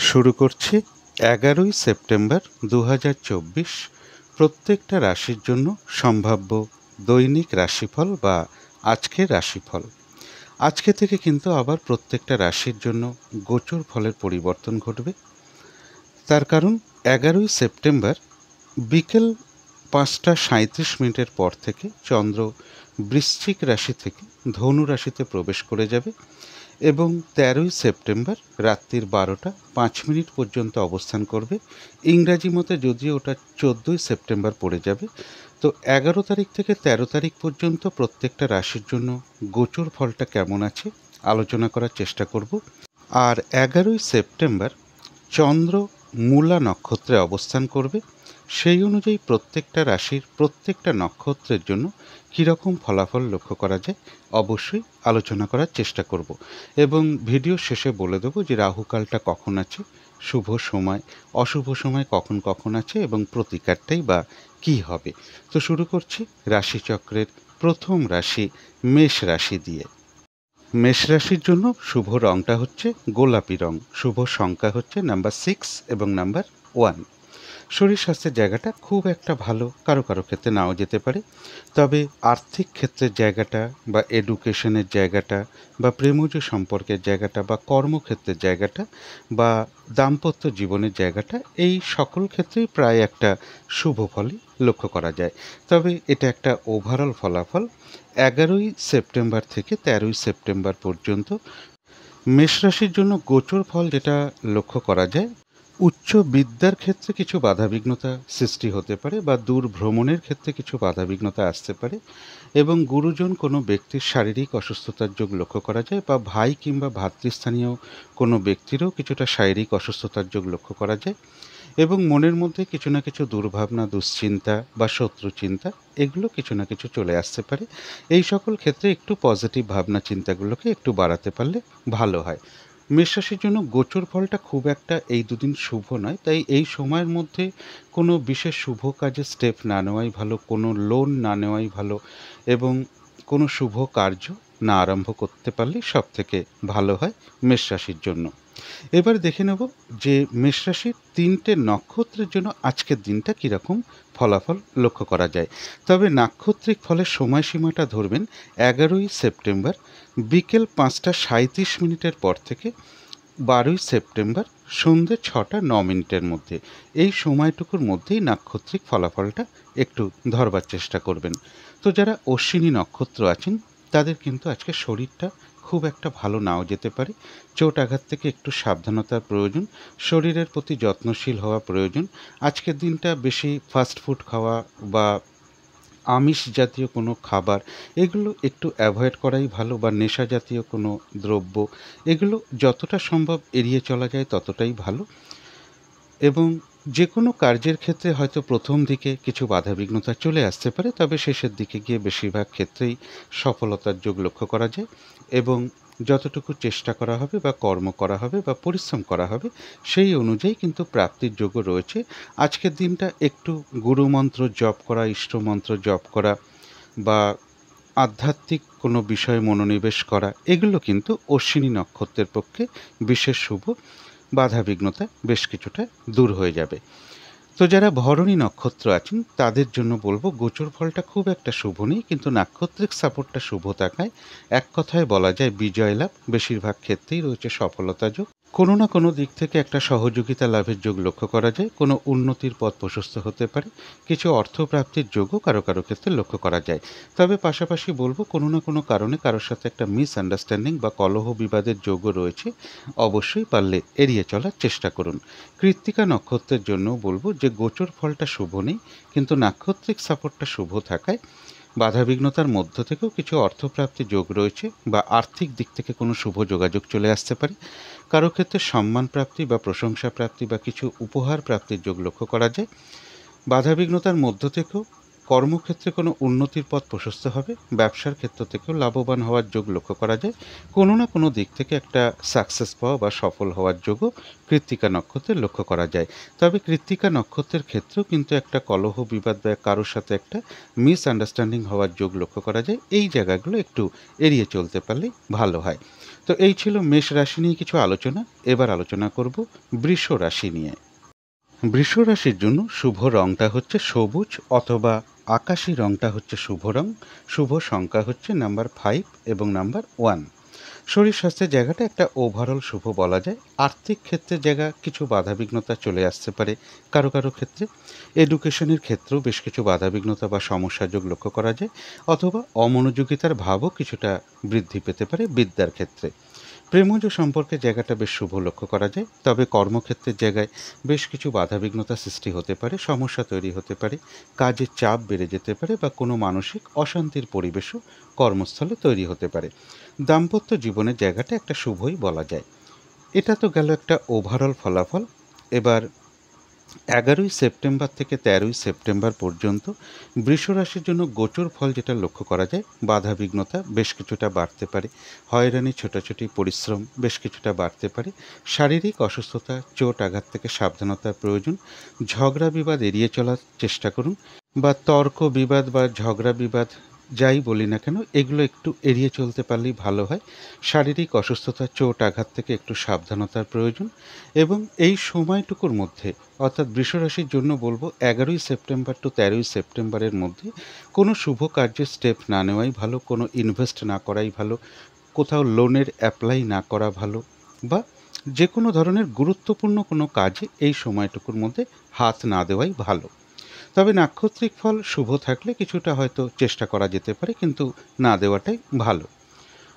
শুরু করছি 11ই সেপ্টেম্বর 2024 প্রত্যেকটা রাশির জন্য সম্ভাব্য দৈনিক রাশিফল বা আজকের রাশিফল। আজকে থেকে কিন্তু আবার প্রত্যেকটা রাশির জন্য গোচর ফলের পরিবর্তন ঘটবে। তার কারণ 11ই সেপ্টেম্বর বিকেল 5:37 পর থেকে চন্দ্র বৃশ্চিক রাশি থেকে ধনু রাশিতে প্রবেশ করে যাবে এবং 13ই সেপ্টেম্বর রাত্রির 12:05 পর্যন্ত অবস্থান করবে। ইংরাজি মতে যদিও ওটা 14ই সেপ্টেম্বর পড়ে যাবে। তো 11 তারিখ থেকে 13 তারিখ পর্যন্ত প্রত্যেকটা রাশির জন্য গোচর ফলটা কেমন আছে আলোচনা করার চেষ্টা করব। আর 11ই সেপ্টেম্বর চন্দ্র মূলা নক্ষত্রে অবস্থান করবে। সেই অনুযায়ী প্রত্যেকটা রাশির প্রত্যেকটা নক্ষত্রের জন্য কীরকম ফলাফল লক্ষ্য করা যায় অবশ্যই আলোচনা করার চেষ্টা করব এবং ভিডিও শেষে বলে দেবো যে রাহুকালটা কখন আছে, শুভ সময় অশুভ সময় কখন কখন আছে এবং প্রতিকারটাই বা কী হবে। তো শুরু করছি রাশিচক্রের প্রথম রাশি মেষ রাশি দিয়ে। মেষ রাশির জন্য শুভ রংটা হচ্ছে গোলাপি রং, শুভ সংখ্যা হচ্ছে নাম্বার 6 এবং নাম্বার 1। শরীর স্বাস্থ্যের জায়গাটা খুব একটা ভালো, কারো কারো ক্ষেত্রে নাও যেতে পারে। তবে আর্থিক ক্ষেত্রের জায়গাটা বা এডুকেশনের জায়গাটা বা প্রেমজ সম্পর্কের জায়গাটা বা কর্মক্ষেত্রের জায়গাটা বা দাম্পত্য জীবনের জায়গাটা, এই সকল ক্ষেত্রেই প্রায় একটা শুভ ফলই লক্ষ্য করা যায়। তবে এটা একটা ওভারঅল ফলাফল। 11ই সেপ্টেম্বর থেকে 13ই সেপ্টেম্বর পর্যন্ত মেষ রাশির জন্য গোচর ফল যেটা লক্ষ্য করা যায়, উচ্চ বিদ্যার ক্ষেত্রে কিছু বাধাবিঘ্নতা সৃষ্টি হতে পারে বা দূর ভ্রমণের ক্ষেত্রে কিছু বাধাবিঘ্নতা আসতে পারে এবং গুরুজন কোনো ব্যক্তির শারীরিক অসুস্থতার যোগ লক্ষ্য করা যায় বা ভাই কিংবা ভাতৃস্থানীয় কোনো ব্যক্তিরও কিছুটা শারীরিক অসুস্থতার যোগ লক্ষ্য করা যায় এবং মনের মধ্যে কিছু না কিছু দুর্ভাবনা, দুশ্চিন্তা বা শত্রু চিন্তা এগুলো কিছু না কিছু চলে আসতে পারে। এই সকল ক্ষেত্রে একটু পজিটিভ ভাবনা চিন্তাগুলোকে একটু বাড়াতে পারলে ভালো হয়। মেষ রাশির জন্য গোচর ফলটা খুব একটা এই দুদিন শুভ নয়, তাই এই সময়ের মধ্যে কোনো বিশেষ শুভ কাজে স্টেপ না নেওয়াই ভালো, কোনো লোন না নেওয়াই ভালো এবং কোনো শুভ কার্য না আরম্ভ করতে পারলে সব থেকে ভালো হয় মেষ রাশির জন্য। এবার দেখে নেব যে মেষ রাশির 3টে নক্ষত্রের জন্য আজকের দিনটা কীরকম ফলাফল লক্ষ্য করা যায়। তবে নাক্ষত্রিক ফলের সময়সীমাটা ধরবেন 11ই সেপ্টেম্বর বিকেল 5:37 পর থেকে 12ই সেপ্টেম্বর সন্ধ্যে 6:09 মধ্যে। এই সময়টুকুর মধ্যেই নাক্ষত্রিক ফলাফলটা একটু ধরবার চেষ্টা করবেন। তো যারা অশ্বিনী নক্ষত্র আছেন তাদের কিন্তু আজকে শরীরটা খুব একটা ভালো নাও যেতে পারে। চোট আঘাত থেকে একটু সাবধানতার প্রয়োজন, শরীরের প্রতি যত্নশীল হওয়া প্রয়োজন। আজকের দিনটা বেশি ফাস্ট ফুড খাওয়া বা আমিষ জাতীয় কোনো খাবার এগুলো একটু অ্যাভয়েড করাই ভালো বা নেশা জাতীয় কোনো দ্রব্য এগুলো যতটা সম্ভব এড়িয়ে চলা যায় ততটাই ভালো এবং যে কোনো কার্যের ক্ষেত্রে হয়তো প্রথম দিকে কিছু বাধাবিঘ্নতা চলে আসতে পারে, তবে শেষের দিকে গিয়ে বেশিরভাগ ক্ষেত্রেই সফলতার যোগ লক্ষ্য করা যায় এবং যতটুকু চেষ্টা করা হবে বা কর্ম করা হবে বা পরিশ্রম করা হবে সেই অনুযায়ী কিন্তু প্রাপ্তির যোগও রয়েছে। আজকের দিনটা একটু গুরুমন্ত্র জপ করা, ইষ্টমন্ত্র জপ করা বা আধ্যাত্মিক কোনো বিষয়ে মনোনিবেশ করা এগুলো কিন্তু অশ্বিনী নক্ষত্রের পক্ষে বিশেষ শুভ। বাধাবিঘ্নতা বেশ কিছুটা দূর হয়ে যাবে। তো যারা ভরণী নক্ষত্র আছেন তাদের জন্য বলবো গোচর ফলটা খুব একটা শুভ নেই, কিন্তু নাক্ষত্রিক সাপোর্টটা শুভ থাকায় এক কথায় বলা যায় বিজয় লাভ, বেশিরভাগ ক্ষেত্রেই রয়েছে সফলতা যোগ। কোনো না কোনো দিক থেকে একটা সহযোগিতা লাভের যোগ লক্ষ্য করা যায়, কোনো উন্নতির পথ প্রশস্ত হতে পারে, কিছু অর্থপ্রাপ্তির যোগও কারো কারো ক্ষেত্রে লক্ষ্য করা যায়। তবে পাশাপাশি বলবো কোনো না কোনো কারণে কারোর সাথে একটা মিসআন্ডারস্ট্যান্ডিং বা কলহ বিবাদের যোগও রয়েছে, অবশ্যই পারলে এড়িয়ে চলার চেষ্টা করুন। কৃত্তিকা নক্ষত্রের জন্য বলবো যে গোচর ফলটা শুভ নেই, কিন্তু নাক্ষত্রিক সাপোর্টটা শুভ থাকায় বাধাবিঘ্নতার মধ্য থেকেও কিছু অর্থপ্রাপ্তি যোগ রয়েছে বা আর্থিক দিক থেকে কোনো শুভ যোগাযোগ চলে আসতে পারে। কারো ক্ষেত্রে সম্মান প্রাপ্তি বা প্রশংসা প্রাপ্তি বা কিছু উপহার প্রাপ্তির যোগ লক্ষ্য করা যায়। বাধাবিঘ্নতার মধ্য থেকেও কর্মক্ষেত্রে কোনো উন্নতির পথ প্রশস্ত হবে, ব্যবসার ক্ষেত্র থেকেও লাভবান হওয়ার যোগ লক্ষ্য করা যায়। কোনো না কোনো দিক থেকে একটা সাকসেস পাওয়া বা সফল হওয়ার যোগও কৃত্তিকা নক্ষত্রে লক্ষ্য করা যায়। তবে কৃত্তিকা নক্ষত্রের ক্ষেত্রেও কিন্তু একটা কলহ বিবাদ বা কারোর সাথে একটা মিসআন্ডারস্ট্যান্ডিং হওয়ার যোগ লক্ষ্য করা যায়। এই জায়গাগুলো একটু এড়িয়ে চলতে পারলেই ভালো হয়। তো এই ছিল মেষ রাশি নিয়ে কিছু আলোচনা। এবার আলোচনা করব বৃষ রাশি নিয়ে। বৃষ রাশির জন্য শুভ রংটা হচ্ছে সবুজ অথবা আকাশী রংটা হচ্ছে শুভ রং। শুভ সংখ্যা হচ্ছে নাম্বার 5 এবং নাম্বার 1। শরীর স্বাস্থ্যের জায়গাটা একটা ওভারঅল শুভ বলা যায়। আর্থিক ক্ষেত্রে জায়গা কিছু বাধাবিঘ্নতা চলে আসতে পারে কারো কারো ক্ষেত্রে। এডুকেশনের ক্ষেত্রেও বেশ কিছু বাধাবিঘ্নতা বা সমস্যার যোগ লক্ষ্য করা যায়, অথবা অমনোযোগিতার ভাবও কিছুটা বৃদ্ধি পেতে পারে বিদ্যার ক্ষেত্রে। প্রেমজ সম্পর্কের জায়গাটা বেশ শুভ লক্ষ্য করা যায়, তবে কর্মক্ষেত্রের জায়গায় বেশ কিছু বাধাবিঘ্নতা সৃষ্টি হতে পারে, সমস্যা তৈরি হতে পারে, কাজের চাপ বেড়ে যেতে পারে বা কোনো মানসিক অশান্তির পরিবেশও কর্মস্থলে তৈরি হতে পারে। দাম্পত্য জীবনের জায়গাটা একটা শুভই বলা যায়। এটা তো গেল একটা ওভারঅল ফলাফল। এবার 11ই সেপ্টেম্বর থেকে 13ই সেপ্টেম্বর পর্যন্ত বৃষ রাশির জন্য গোচর ফল যেটা লক্ষ্য করা যায়, বাধাবিঘ্নতা বেশ কিছুটা বাড়তে পারে, হয়রানি ছোটাছুটি পরিশ্রম বেশ কিছুটা বাড়তে পারে, শারীরিক অসুস্থতা চোট আঘাত থেকে সাবধানতার প্রয়োজন। ঝগড়া বিবাদ এড়িয়ে চলার চেষ্টা করুন, বা তর্ক বিবাদ বা ঝগড়া বিবাদ যাই বলি না কেন, এগুলো একটু এড়িয়ে চলতে পারলেই ভালো হয়। শারীরিক অসুস্থতা চোট আঘাত থেকে একটু সাবধানতার প্রয়োজন। এবং এই সময়টুকুর মধ্যে, অর্থাৎ বৃষ রাশির জন্য বলবো 11ই সেপ্টেম্বর টু 13ই সেপ্টেম্বরের মধ্যে কোনো শুভ কার্যের স্টেপ না নেওয়াই ভালো, কোনো ইনভেস্ট না করাই ভালো, কোথাও লোনের অ্যাপ্লাই না করা ভালো, বা যে কোনো ধরনের গুরুত্বপূর্ণ কোনো কাজে এই সময়টুকুর মধ্যে হাত না দেওয়াই ভালো। তবে নাক্ষত্রিক ফল শুভ থাকলে কিছুটা হয়তো চেষ্টা করা যেতে পারে, কিন্তু না দেওয়াটাই ভালো।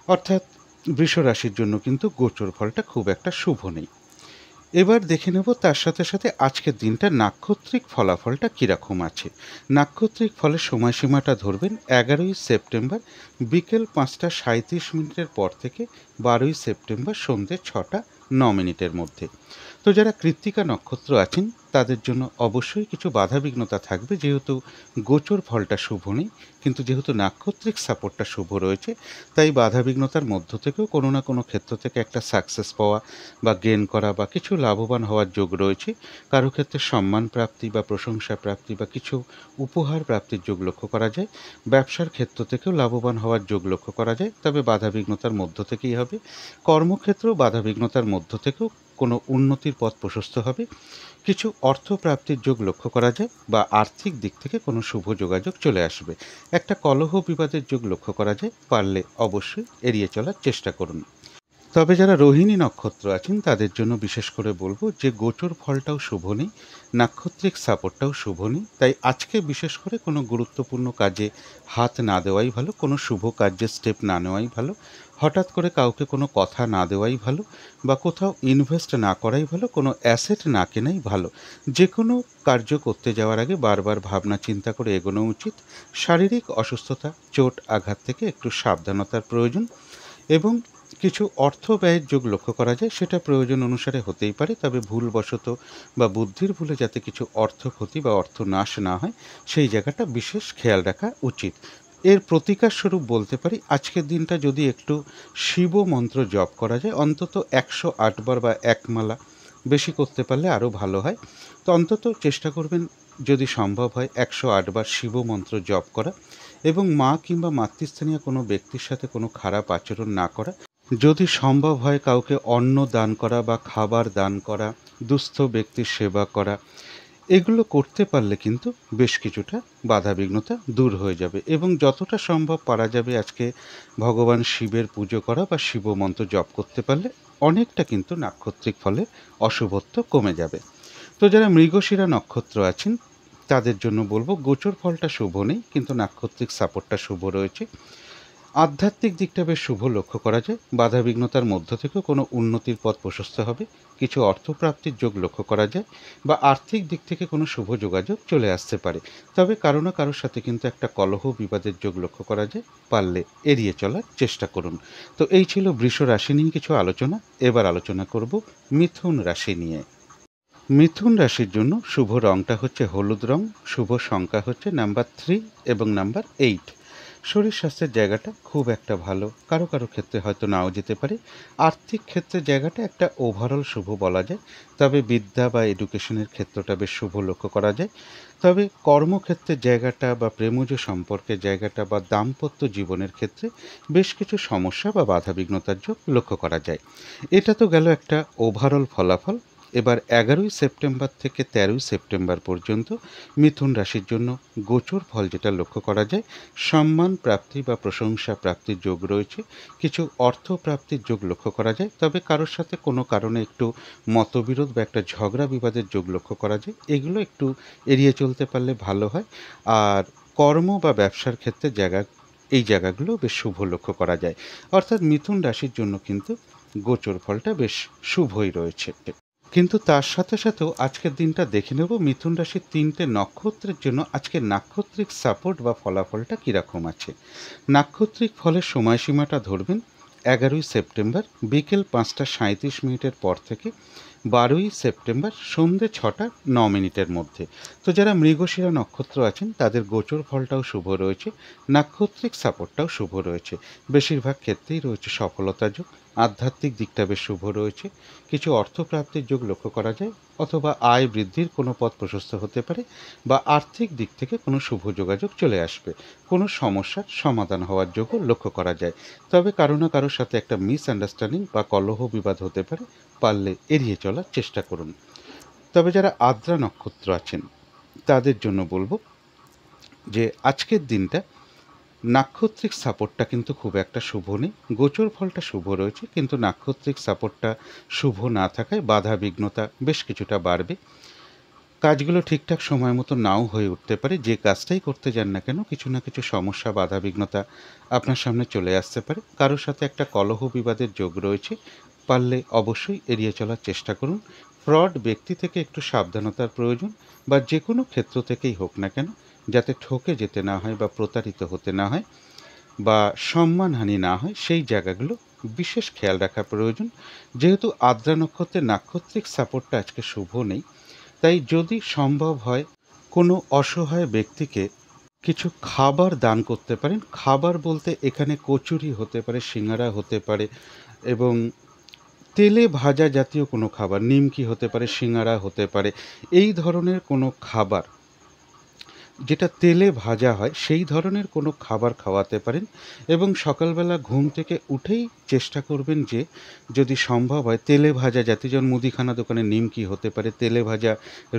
অর্থাৎ বৃষ রাশির জন্য কিন্তু গোচর ফলটা খুব একটা শুভ নেই। এবার দেখে নেব তার সাথে সাথে আজকের দিনটা নাক্ষত্রিক ফলাফলটা কীরকম আছে। নাক্ষত্রিক ফলের সময়সীমাটা ধরবেন 11ই সেপ্টেম্বর বিকেল 5টা 37 মিনিটের পর থেকে 12ই সেপ্টেম্বর সন্ধ্যে 6টা 9 মিনিটের মধ্যে। তো যারা কৃত্তিকা নক্ষত্র আছেন তাদের জন্য অবশ্যই কিছু বাধাবিঘ্নতা থাকবে, যেহেতু গোচর ফলটা শুভ নেই, কিন্তু যেহেতু নাক্ষত্রিক সাপোর্টটা শুভ রয়েছে, তাই বাধাবিঘ্নতার মধ্য থেকেও কোনো না কোনো ক্ষেত্র থেকে একটা সাকসেস পাওয়া বা গেন করা বা কিছু লাভবান হওয়ার যোগ রয়েছে। কারো ক্ষেত্রে সম্মান প্রাপ্তি বা প্রশংসা প্রাপ্তি বা কিছু উপহার প্রাপ্তির যোগ লক্ষ্য করা যায়। ব্যবসার ক্ষেত্র থেকেও লাভবান হওয়ার যোগ লক্ষ্য করা যায়, তবে বাধাবিঘ্নতার মধ্য থেকেই হবে। কর্মক্ষেত্রেও বাধাবিঘ্নতার মধ্য থেকেও কোনো উন্নতির পথ প্রশস্ত হবে। কিছু অর্থ প্রাপ্তির যোগ লক্ষ্য করা যায়, বা আর্থিক দিক থেকে কোনো শুভ যোগাযোগ চলে আসবে। একটা কলহ বিবাদের যোগ লক্ষ্য করা যায়, পারলে অবশ্যই এড়িয়ে চলার চেষ্টা করুন। তবে যারা রোহিণী নক্ষত্র আছেন তাদের জন্য বিশেষ করে বলবো যে গোচর ফলটাও শুভ নেই, নাক্ষত্রিক সাপোর্টটাও শুভ নেই, তাই আজকে বিশেষ করে কোনো গুরুত্বপূর্ণ কাজে হাত না দেওয়াই ভালো, কোনো শুভ কার্যের স্টেপ না নেওয়াই ভালো, হঠাৎ করে কাউকে কোনো কথা না দেওয়াই ভালো, বা কোথাও ইনভেস্ট না করাই ভালো, কোনো অ্যাসেট না কেনাই ভালো। যে কোনো কার্য করতে যাওয়ার আগে বারবার ভাবনা চিন্তা করে এগোনো উচিত। শারীরিক অসুস্থতা চোট আঘাত থেকে একটু সাবধানতার প্রয়োজন। এবং কিছু অর্থ ব্যয়ের যোগ লক্ষ্য করা যায়, সেটা প্রয়োজন অনুসারে হতেই পারে, তবে ভুলবশত বা বুদ্ধির ভুলে যাতে কিছু অর্থ ক্ষতি বা অর্থ নাশ না হয় সেই জায়গাটা বিশেষ খেয়াল রাখা উচিত। এর প্রতিকার স্বরূপ বলতে পারি, আজকের দিনটা যদি একটু শিব মন্ত্র জপ করা যায় অন্তত 108 বার বা একমালা, বেশি করতে পারলে আরও ভালো হয়। তো অন্তত চেষ্টা করবেন যদি সম্ভব হয় 108 বার শিব মন্ত্র জপ করা, এবং মা কিংবা মাতৃস্থানীয় কোনো ব্যক্তির সাথে কোনো খারাপ আচরণ না করা। যদি সম্ভব হয় কাউকে অন্ন দান করা বা খাবার দান করা, দুস্থ ব্যক্তির সেবা করা, এগুলো করতে পারলে কিন্তু বেশ কিছুটা বাধাবিঘ্নতা দূর হয়ে যাবে। এবং যতটা সম্ভব পারা যাবে আজকে ভগবান শিবের পুজো করা বা শিব মন্ত্র জপ করতে পারলে অনেকটা কিন্তু নাক্ষত্রিক ফলের অশুভত্ব কমে যাবে। তো যারা মৃগশিরা নক্ষত্র আছেন তাদের জন্য বলবো গোচর ফলটা শুভ নেই, কিন্তু নাক্ষত্রিক সাপোর্টটা শুভ রয়েছে। আধ্যাত্মিক দিকটা বেশ শুভ লক্ষ্য করা যায়, বাধাবিঘ্নতার মধ্য থেকেও কোনো উন্নতির পথ প্রশস্ত হবে। কিছু অর্থপ্রাপ্তির যোগ লক্ষ্য করা যায়, বা আর্থিক দিক থেকে কোনো শুভ যোগাযোগ চলে আসতে পারে। তবে কারো না কারোর সাথে কিন্তু একটা কলহ বিবাদের যোগ লক্ষ্য করা যায়, পারলে এড়িয়ে চলার চেষ্টা করুন। তো এই ছিল বৃষ রাশি নিয়ে কিছু আলোচনা। এবার আলোচনা করব মিথুন রাশি নিয়ে। মিথুন রাশির জন্য শুভ রংটা হচ্ছে হলুদ রং, শুভ সংখ্যা হচ্ছে নাম্বার 3 এবং নাম্বার 8। শরীর স্বাস্থ্যের জায়গাটা খুব একটা ভালো, কারো কারো ক্ষেত্রে হয়তো নাও যেতে পারে। আর্থিক ক্ষেত্রে জায়গাটা একটা ওভারঅল শুভ বলা যায়, তবে বিদ্যা বা এডুকেশনের ক্ষেত্রটা বেশ শুভ লক্ষ্য করা যায়। তবে কর্মক্ষেত্রের জায়গাটা বা প্রেমজ সম্পর্কের জায়গাটা বা দাম্পত্য জীবনের ক্ষেত্রে বেশ কিছু সমস্যা বা বাধাবিঘ্নতার যোগ লক্ষ্য করা যায়। এটা তো গেল একটা ওভারঅল ফলাফল। এবার 11ই সেপ্টেম্বর থেকে 13ই সেপ্টেম্বর পর্যন্ত মিথুন রাশির জন্য গোচর ফল যেটা লক্ষ্য করা যায়, সম্মান প্রাপ্তি বা প্রশংসা প্রাপ্তির যোগ রয়েছে। কিছু অর্থ প্রাপ্তির যোগ লক্ষ্য করা যায়, তবে কারোর সাথে কোনো কারণে একটু মতবিরোধ বা একটা ঝগড়া বিবাদের যোগ লক্ষ্য করা যায়। এগুলো একটু এড়িয়ে চলতে পারলে ভালো হয়। আর কর্ম বা ব্যবসার ক্ষেত্রে এই জায়গাগুলো বেশ শুভ লক্ষ্য করা যায়। অর্থাৎ মিথুন রাশির জন্য কিন্তু গোচর ফলটা বেশ শুভই রয়েছে। কিন্তু তার সাথে সাথেও আজকের দিনটা দেখে নেব মিথুন রাশির 3টে নক্ষত্রের জন্য আজকে নাক্ষত্রিক সাপোর্ট বা ফলাফলটা কীরকম আছে। নাক্ষত্রিক ফলের সময়সীমাটা ধরবেন 11ই সেপ্টেম্বর বিকেল 5টা 37 মিনিটের পর থেকে 12ই সেপ্টেম্বর সন্ধ্যে 6টা 9 মিনিটের মধ্যে। তো যারা মৃগশিরা নক্ষত্র আছেন তাদের গোচর ফলটাও শুভ রয়েছে, নাক্ষত্রিক সাপোর্টটাও শুভ রয়েছে। বেশিরভাগ ক্ষেত্রেই রয়েছে সফলতা যোগ, আধ্যাত্মিক দিকটা বেশ শুভ রয়েছে। কিছু অর্থপ্রাপ্তির যোগ লক্ষ্য করা যায়, অথবা আয় বৃদ্ধির কোনো পথ প্রশস্ত হতে পারে, বা আর্থিক দিক থেকে কোনো শুভ যোগাযোগ চলে আসবে। কোনো সমস্যার সমাধান হওয়ার যোগও লক্ষ্য করা যায়। তবে কারো না কারোর সাথে একটা মিসআন্ডারস্ট্যান্ডিং বা কলহ বিবাদ হতে পারে, পারলে এড়িয়ে চলার চেষ্টা করুন। তবে যারা আদ্রা নক্ষত্র আছেন তাদের জন্য বলবো যে আজকের দিনটা নাক্ষত্রিক সাপোর্টটা কিন্তু খুব একটা শুভ নেই। গোচর ফলটা শুভ রয়েছে, কিন্তু নাক্ষত্রিক সাপোর্টটা শুভ না থাকায় বাধা বিঘ্নতা বেশ কিছুটা বাড়বে। কাজগুলো ঠিকঠাক সময় মতো নাও হয়ে উঠতে পারে। যে কাজটাই করতে যান না কেন, কিছু না কিছু সমস্যা বাধা বিঘ্নতা আপনার সামনে চলে আসতে পারে। কারোর সাথে একটা কলহ বিবাদের যোগ রয়েছে, পারলে অবশ্যই এড়িয়ে চলার চেষ্টা করুন। ফ্রড ব্যক্তি থেকে একটু সাবধানতার প্রয়োজন, বা যে কোনো ক্ষেত্র থেকেই হোক না কেন, যাতে ঠকে যেতে না হয় বা প্রতারিত হতে না হয় বা সম্মানহানি না হয়, সেই জায়গাগুলো বিশেষ খেয়াল রাখা প্রয়োজন। যেহেতু আদ্রা নক্ষত্রের নাক্ষত্রিক সাপোর্টটা আজকে শুভ নেই, তাই যদি সম্ভব হয় কোনো অসহায় ব্যক্তিকে কিছু খাবার দান করতে পারেন। খাবার বলতে এখানে কচুরি হতে পারে, সিঙ্গারা হতে পারে, এবং তেলে ভাজা জাতীয় কোনো খাবার, নিমকি হতে পারে, সিঙ্গারা হতে পারে। এই ধরনের কোনো খাবার যেটা তেলে ভাজা হয়, সেই ধরনের কোনো খাবার খাওয়াতে পারেন। এবং সকালবেলা ঘুম থেকে উঠেই চেষ্টা করবেন যে যদি সম্ভব হয় তেলে ভাজা জাতীয়, যেমন মুদিখানা দোকানে নিমকি হতে পারে, তেলে ভাজা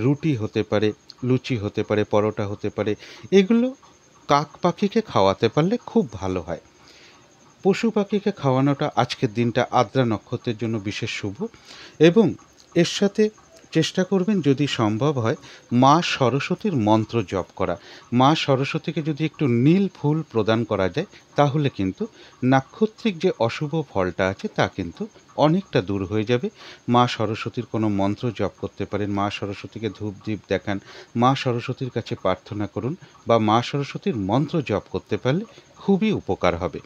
রুটি হতে পারে, লুচি হতে পারে, পরোটা হতে পারে, এগুলো কাক পাখিকে খাওয়াতে পারলে খুব ভালো হয়। পশু পাখিকে খাওয়ানোটা আজকের দিনটা আদ্রা নক্ষত্রের জন্য বিশেষ শুভ। এবং এর সাথে চেষ্টা করবেন যদি সম্ভব হয় মা সরস্বতীর মন্ত্র জপ করা। মা সরস্বতীকে যদি একটু নীল ফুল প্রদান করা যায়, তাহলে কিন্তু নাক্ষত্রিক যে অশুভ ফলটা আছে তা কিন্তু অনেকটা দূর হয়ে যাবে। মা সরস্বতীর কোনো মন্ত্র জপ করতে পারেন, মা সরস্বতীকে ধূপ দ্বীপ দেখান, মা সরস্বতীর কাছে প্রার্থনা করুন, বা মা সরস্বতীর মন্ত্র জপ করতে পারলে খুবই উপকার হবে।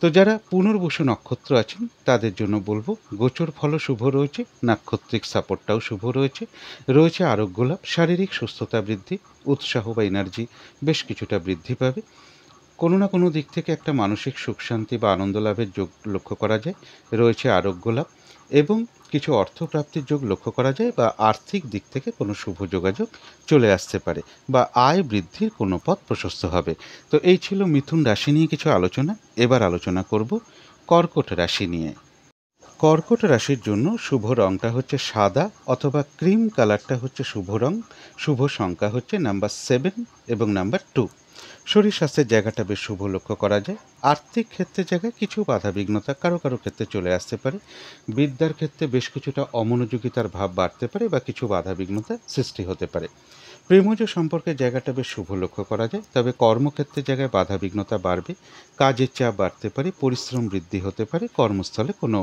তো যারা পুনর্বসু নক্ষত্র আছেন তাদের জন্য বলবো গোচর ফলও শুভ রয়েছে, নাক্ষত্রিক সাপোর্টটাও শুভ রয়েছে। রয়েছে আরোগ্য লাভ, শারীরিক সুস্থতা বৃদ্ধি, উৎসাহ বা এনার্জি বেশ কিছুটা বৃদ্ধি পাবে। কোনো না কোনো দিক থেকে একটা মানসিক সুখ শান্তি বা আনন্দ লাভের যোগ লক্ষ্য করা যায়। রয়েছে আরোগ্য লাভ, এবং কিছু অর্থপ্রাপ্তির যোগ লক্ষ্য করা যায়, বা আর্থিক দিক থেকে কোনো শুভ যোগাযোগ চলে আসতে পারে, বা আয় বৃদ্ধির কোনো পথ প্রশস্ত হবে। তো এই ছিল মিথুন রাশি নিয়ে কিছু আলোচনা। এবার আলোচনা করব কর্কট রাশি নিয়ে। কর্কট রাশির জন্য শুভ রঙটা হচ্ছে সাদা অথবা ক্রিম কালারটা হচ্ছে শুভ রং। শুভ সংখ্যা হচ্ছে নাম্বার 7 এবং নাম্বার 2। শরীর স্বাস্থ্যের জায়গাটা বেশ শুভ লক্ষ্য করা যায়। আর্থিক ক্ষেত্রের জায়গায় কিছু বাধা বিঘ্নতা কারো কারো ক্ষেত্রে চলে আসতে পারে। বিদ্যার ক্ষেত্রে বেশ কিছুটা অমনোযোগিতার ভাব বাড়তে পারে, বা কিছু বাধা বিঘ্নতা সৃষ্টি হতে পারে। প্রেমজ সম্পর্কের জায়গাটা বেশ শুভ লক্ষ্য করা যায়, তবে কর্মক্ষেত্রের জায়গায় বাধা বিঘ্নতা বাড়বে। কাজের চাপ বাড়তে পারে, পরিশ্রম বৃদ্ধি হতে পারে, কর্মস্থলে কোনো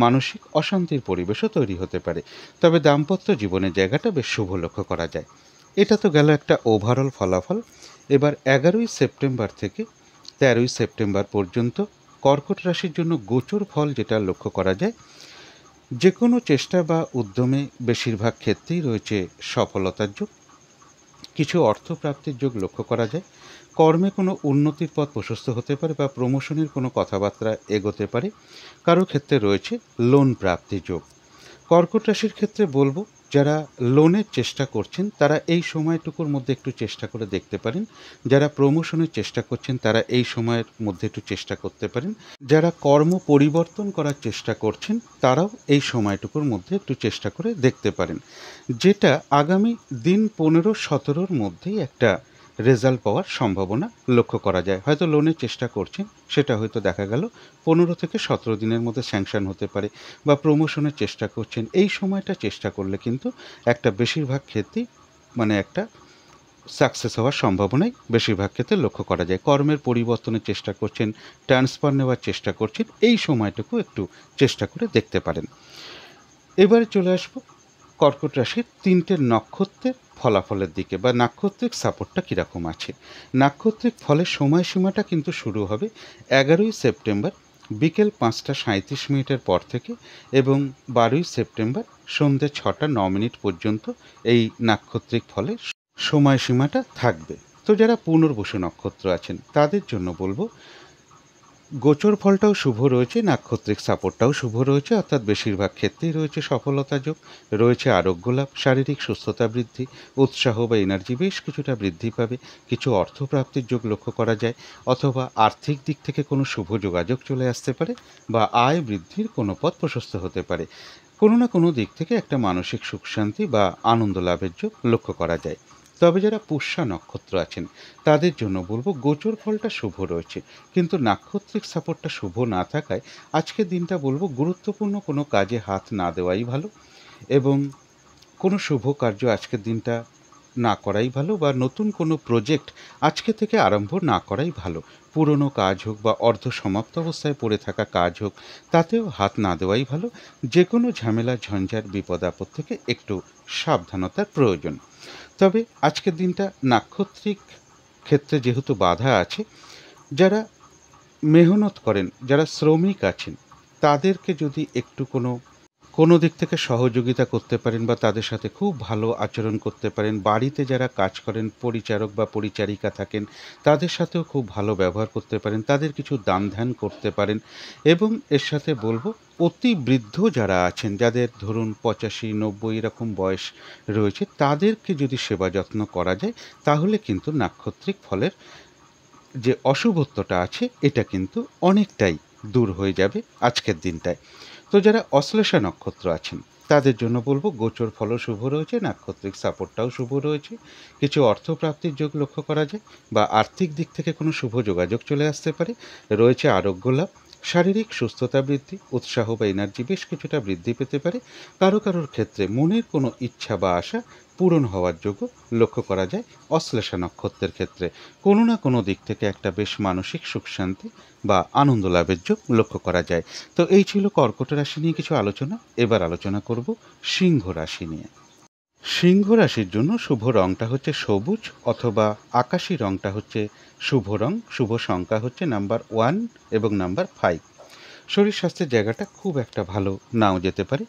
মানসিক অশান্তির পরিবেশও তৈরি হতে পারে। তবে দাম্পত্য জীবনের জায়গাটা বেশ শুভ লক্ষ্য করা যায়। এটা তো গেল একটা ওভারঅল ফলাফল। এবার 11ই সেপ্টেম্বর থেকে 13ই সেপ্টেম্বর পর্যন্ত কর্কট রাশির জন্য গোচর ফল যেটা লক্ষ্য করা যায়, যে কোনো চেষ্টা বা উদ্যমে বেশিরভাগ ক্ষেত্রেই রয়েছে সফলতার যোগ। কিছু অর্থপ্রাপ্তির যোগ লক্ষ্য করা যায়। কর্মে কোনো উন্নতির পথ প্রশস্ত হতে পারে বা প্রমোশনের কোনো কথাবার্তা এগোতে পারে। কারো ক্ষেত্রে রয়েছে লোন প্রাপ্তি যোগ। কর্কট রাশির ক্ষেত্রে বলবো, যারা লোনের চেষ্টা করছেন তারা এই সময়টুকুর মধ্যে একটু চেষ্টা করে দেখতে পারেন। যারা প্রমোশনের চেষ্টা করছেন তারা এই সময়ের মধ্যে একটু চেষ্টা করতে পারেন। যারা কর্ম পরিবর্তন করার চেষ্টা করছেন তারাও এই সময়টুকুর মধ্যে একটু চেষ্টা করে দেখতে পারেন, যেটা আগামী দিন 15-17-র মধ্যেই একটা রেজাল্ট পাওয়ার সম্ভাবনা লক্ষ্য করা যায়। হয়তো লোনের চেষ্টা করছেন, সেটা হয়তো দেখা গেল 15 থেকে 17 দিনের মধ্যে স্যাংশন হতে পারে, বা প্রমোশনের চেষ্টা করছেন, এই সময়টা চেষ্টা করলে কিন্তু একটা বেশিরভাগ ক্ষেত্রেই একটা সাকসেস হওয়ার সম্ভাবনাই বেশিরভাগ ক্ষেত্রে লক্ষ্য করা যায়। কর্মের পরিবর্তনের চেষ্টা করছেন, ট্রান্সফার নেওয়ার চেষ্টা করছেন, এই সময়টুকু একটু চেষ্টা করে দেখতে পারেন। এবারে চলে আসবো কর্কট রাশির 3টে নক্ষত্রের ফলাফলের দিকে, বা নাক্ষত্রিক সাপোর্টটা কীরকম আছে। নাক্ষত্রিক ফলের সময়সীমাটা কিন্তু শুরু হবে 11ই সেপ্টেম্বর বিকেল 5টা 37 মিনিটের পর থেকে, এবং 12ই সেপ্টেম্বর সন্ধ্যে 6টা 9 মিনিট পর্যন্ত এই নাক্ষত্রিক ফলের সময়সীমাটা থাকবে। তো যারা পুনর্বসু নক্ষত্র আছেন তাদের জন্য বলবো, গোচর ফলটাও শুভ রয়েছে, নাক্ষত্রিক সাপোর্টটাও শুভ রয়েছে, অর্থাৎ বেশিরভাগ ক্ষেত্রেই রয়েছে সফলতা যোগ, রয়েছে আরোগ্য লাভ, শারীরিক সুস্থতা বৃদ্ধি, উৎসাহ বা এনার্জি বেশ কিছুটা বৃদ্ধি পাবে, কিছু অর্থপ্রাপ্তির যোগ লক্ষ্য করা যায়, অথবা আর্থিক দিক থেকে কোনো শুভ যোগাযোগ চলে আসতে পারে, বা আয় বৃদ্ধির কোনো পথ প্রশস্ত হতে পারে। কোনো না কোনো দিক থেকে একটা মানসিক সুখ শান্তি বা আনন্দ লাভের যোগ লক্ষ্য করা যায়। তবে যারা পুষ্যা নক্ষত্র আছেন তাদের জন্য বলবো, গোচর ফলটা শুভ রয়েছে, কিন্তু নাক্ষত্রিক সাপোর্টটা শুভ না থাকায় আজকের দিনটা বলবো গুরুত্বপূর্ণ কোনো কাজে হাত না দেওয়াই ভালো, এবং কোনো শুভ কার্য আজকের দিনটা না করাই ভালো, বা নতুন কোনো প্রজেক্ট আজকে থেকে আরম্ভ না করাই ভালো। পুরনো কাজ হোক বা অর্ধ সমাপ্ত অবস্থায় পড়ে থাকা কাজ হোক, তাতেও হাত না দেওয়াই ভালো। যে কোনো ঝামেলা ঝঞ্ঝাট বিপদ আপদ থেকে একটু সাবধানতার প্রয়োজন। তবে আজকের দিনটা নাক্ষত্রিক ক্ষেত্রে যেহেতু বাধা আছে, যারা মেহনত করেন, যারা শ্রমিক আছেন, তাদেরকে যদি একটু কোনো দিক থেকে সহযোগিতা করতে পারেন বা তাদের সাথে খুব ভালো আচরণ করতে পারেন, বাড়িতে যারা কাজ করেন, পরিচারক বা পরিচারিকা থাকেন, তাদের সাথেও খুব ভালো ব্যবহার করতে পারেন, তাদের কিছু দান ধ্যান করতে পারেন। এবং এর সাথে বলবো, অতি বৃদ্ধ যারা আছেন, যাদের ধরুন 85-90 এরকম বয়স রয়েছে, তাদেরকে যদি সেবা যত্ন করা যায়, তাহলে কিন্তু নাক্ষত্রিক ফলের যে অশুভত্বটা আছে এটা কিন্তু অনেকটাই দূর হয়ে যাবে আজকের দিনটায়। তো যারা অশ্লেষা নক্ষত্র আছেন তাদের জন্য বলবো, গোচর ফলও শুভ রয়েছে, নাক্ষত্রিক সাপোর্টটাও শুভ রয়েছে, কিছু অর্থপ্রাপ্তির যোগ লক্ষ্য করা যায়, বা আর্থিক দিক থেকে কোনো শুভ যোগাযোগ চলে আসতে পারে, রয়েছে আরোগ্য লাভ, শারীরিক সুস্থতা বৃদ্ধি, উৎসাহ বা এনার্জি বেশ কিছুটা বৃদ্ধি পেতে পারে। কারোর ক্ষেত্রে মনের কোনো ইচ্ছা বা আশা পূরণ হওয়ার যোগ্য লক্ষ্য করা যায়। অশ্লেষা নক্ষত্রের ক্ষেত্রে কোনো না কোনো দিক থেকে একটা বেশ মানসিক সুখ শান্তি বা আনন্দ লাভের যোগ লক্ষ্য করা যায়। তো এই ছিল কর্কট রাশি নিয়ে কিছু আলোচনা। এবার আলোচনা করব সিংহ রাশি নিয়ে। সিংহ রাশির জন্য শুভ রংটা হচ্ছে সবুজ, অথবা আকাশি রংটা হচ্ছে শুভ রং। শুভ সংখ্যা হচ্ছে নাম্বার 1 এবং নাম্বার 5। শরীর স্বাস্থ্যের জায়গাটা খুব একটা ভালো নাও যেতে পারে।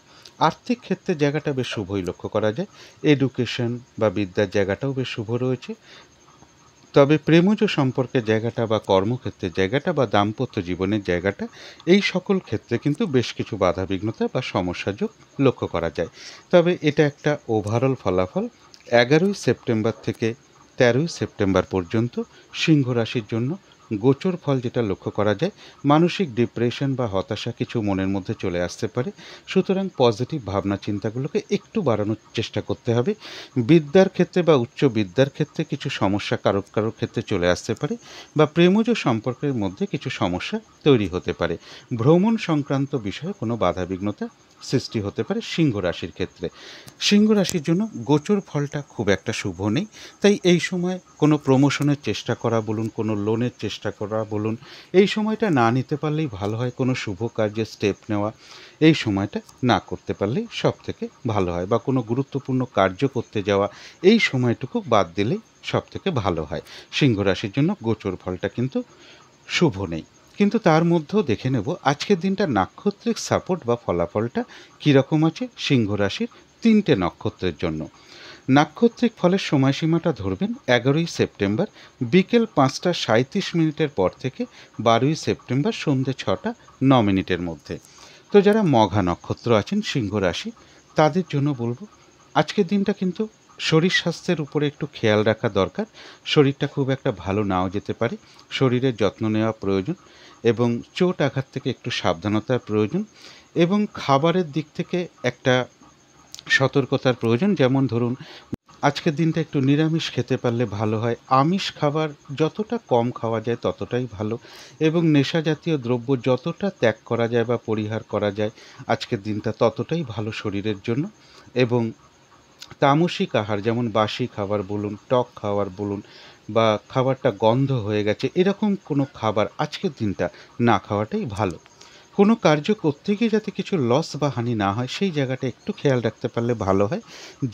আর্থিক ক্ষেত্রে জায়গাটা বেশ শুভই লক্ষ্য করা যায়। এডুকেশন বা বিদ্যার জায়গাটাও বেশ শুভ রয়েছে। তবে প্রেমজ সম্পর্কের জায়গাটা বা কর্মক্ষেত্রের জায়গাটা বা দাম্পত্য জীবনের জায়গাটা, এই সকল ক্ষেত্রে কিন্তু বেশ কিছু বাধাবিঘ্নতা বা সমস্যা যোগ লক্ষ্য করা যায়। তবে এটা একটা ওভারঅল ফলাফল। 11ই সেপ্টেম্বর থেকে 13ই সেপ্টেম্বর পর্যন্ত সিংহ রাশির জন্য গোচর ফল যেটা লক্ষ্য করা যায়, মানসিক ডিপ্রেশন বা হতাশা কিছু মনের মধ্যে চলে আসতে পারে। সুতরাং পজিটিভ ভাবনা চিন্তাগুলোকে একটু বাড়ানোর চেষ্টা করতে হবে। বিদ্যার ক্ষেত্রে বা উচ্চ বিদ্যার ক্ষেত্রে কিছু সমস্যা কারোর ক্ষেত্রে চলে আসতে পারে, বা প্রেমজ সম্পর্কের মধ্যে কিছু সমস্যা তৈরি হতে পারে। ভ্রমণ সংক্রান্ত বিষয়ে কোনো বাধাবিঘ্নতা সৃষ্টি হতে পারে সিংহ রাশির ক্ষেত্রে। সিংহ রাশির জন্য গোচর ফলটা খুব একটা শুভ নেই, তাই এই সময় কোনো প্রমোশনের চেষ্টা করা বলুন, কোনো লোনের চেষ্টা করা বলুন, এই সময়টা না নিতে পারলেই ভালো হয়। কোনো শুভ কার্যে স্টেপ নেওয়া এই সময়টা না করতে পারলেই সব থেকে ভালো হয়, বা কোনো গুরুত্বপূর্ণ কার্য করতে যাওয়া এই সময়টুকু বাদ দিলেই সব থেকে ভালো হয়। সিংহ রাশির জন্য গোচর ফলটা কিন্তু শুভ নেই। কিন্তু তার মধ্যেও দেখে নেব আজকের দিনটা নাক্ষত্রিক সাপোর্ট বা ফলাফলটা কীরকম আছে সিংহ রাশির 3টে নক্ষত্রের জন্য। নাক্ষত্রিক ফলের সময়সীমাটা ধরবেন 11ই সেপ্টেম্বর বিকেল 5:37 পর থেকে 12ই সেপ্টেম্বর সন্ধ্যে 6:09 মধ্যে। তো যারা মঘা নক্ষত্র আছেন সিংহ রাশি, তাদের জন্য বলবো আজকের দিনটা কিন্তু শরীর স্বাস্থ্যের উপরে একটু খেয়াল রাখা দরকার। শরীরটা খুব একটা ভালো নাও যেতে পারে, শরীরের যত্ন নেওয়া প্রয়োজন এবং চোট আঘাত থেকে একটু সাবধানতার প্রয়োজন এবং খাবারের দিক থেকে একটা সতর্কতার প্রয়োজন। যেমন ধরুন, আজকের দিনটা একটু নিরামিষ খেতে পারলে ভালো হয়। আমিষ খাবার যতটা কম খাওয়া যায় ততটাই ভালো এবং নেশা জাতীয় দ্রব্য যতটা ত্যাগ করা যায় বা পরিহার করা যায় আজকের দিনটা ততটাই ভালো শরীরের জন্য। এবং তামসিক আহার যেমন বাসি খাবার বলুন, টক খাবার বলুন বা খাবারটা গন্ধ হয়ে গেছে, এরকম কোনো খাবার আজকের দিনটা না খাওয়াটাই ভালো। কোনো কার্য করতে গিয়ে যাতে কিছু লস বা হানি না হয় সেই জায়গাটা একটু খেয়াল রাখতে পারলে ভালো হয়।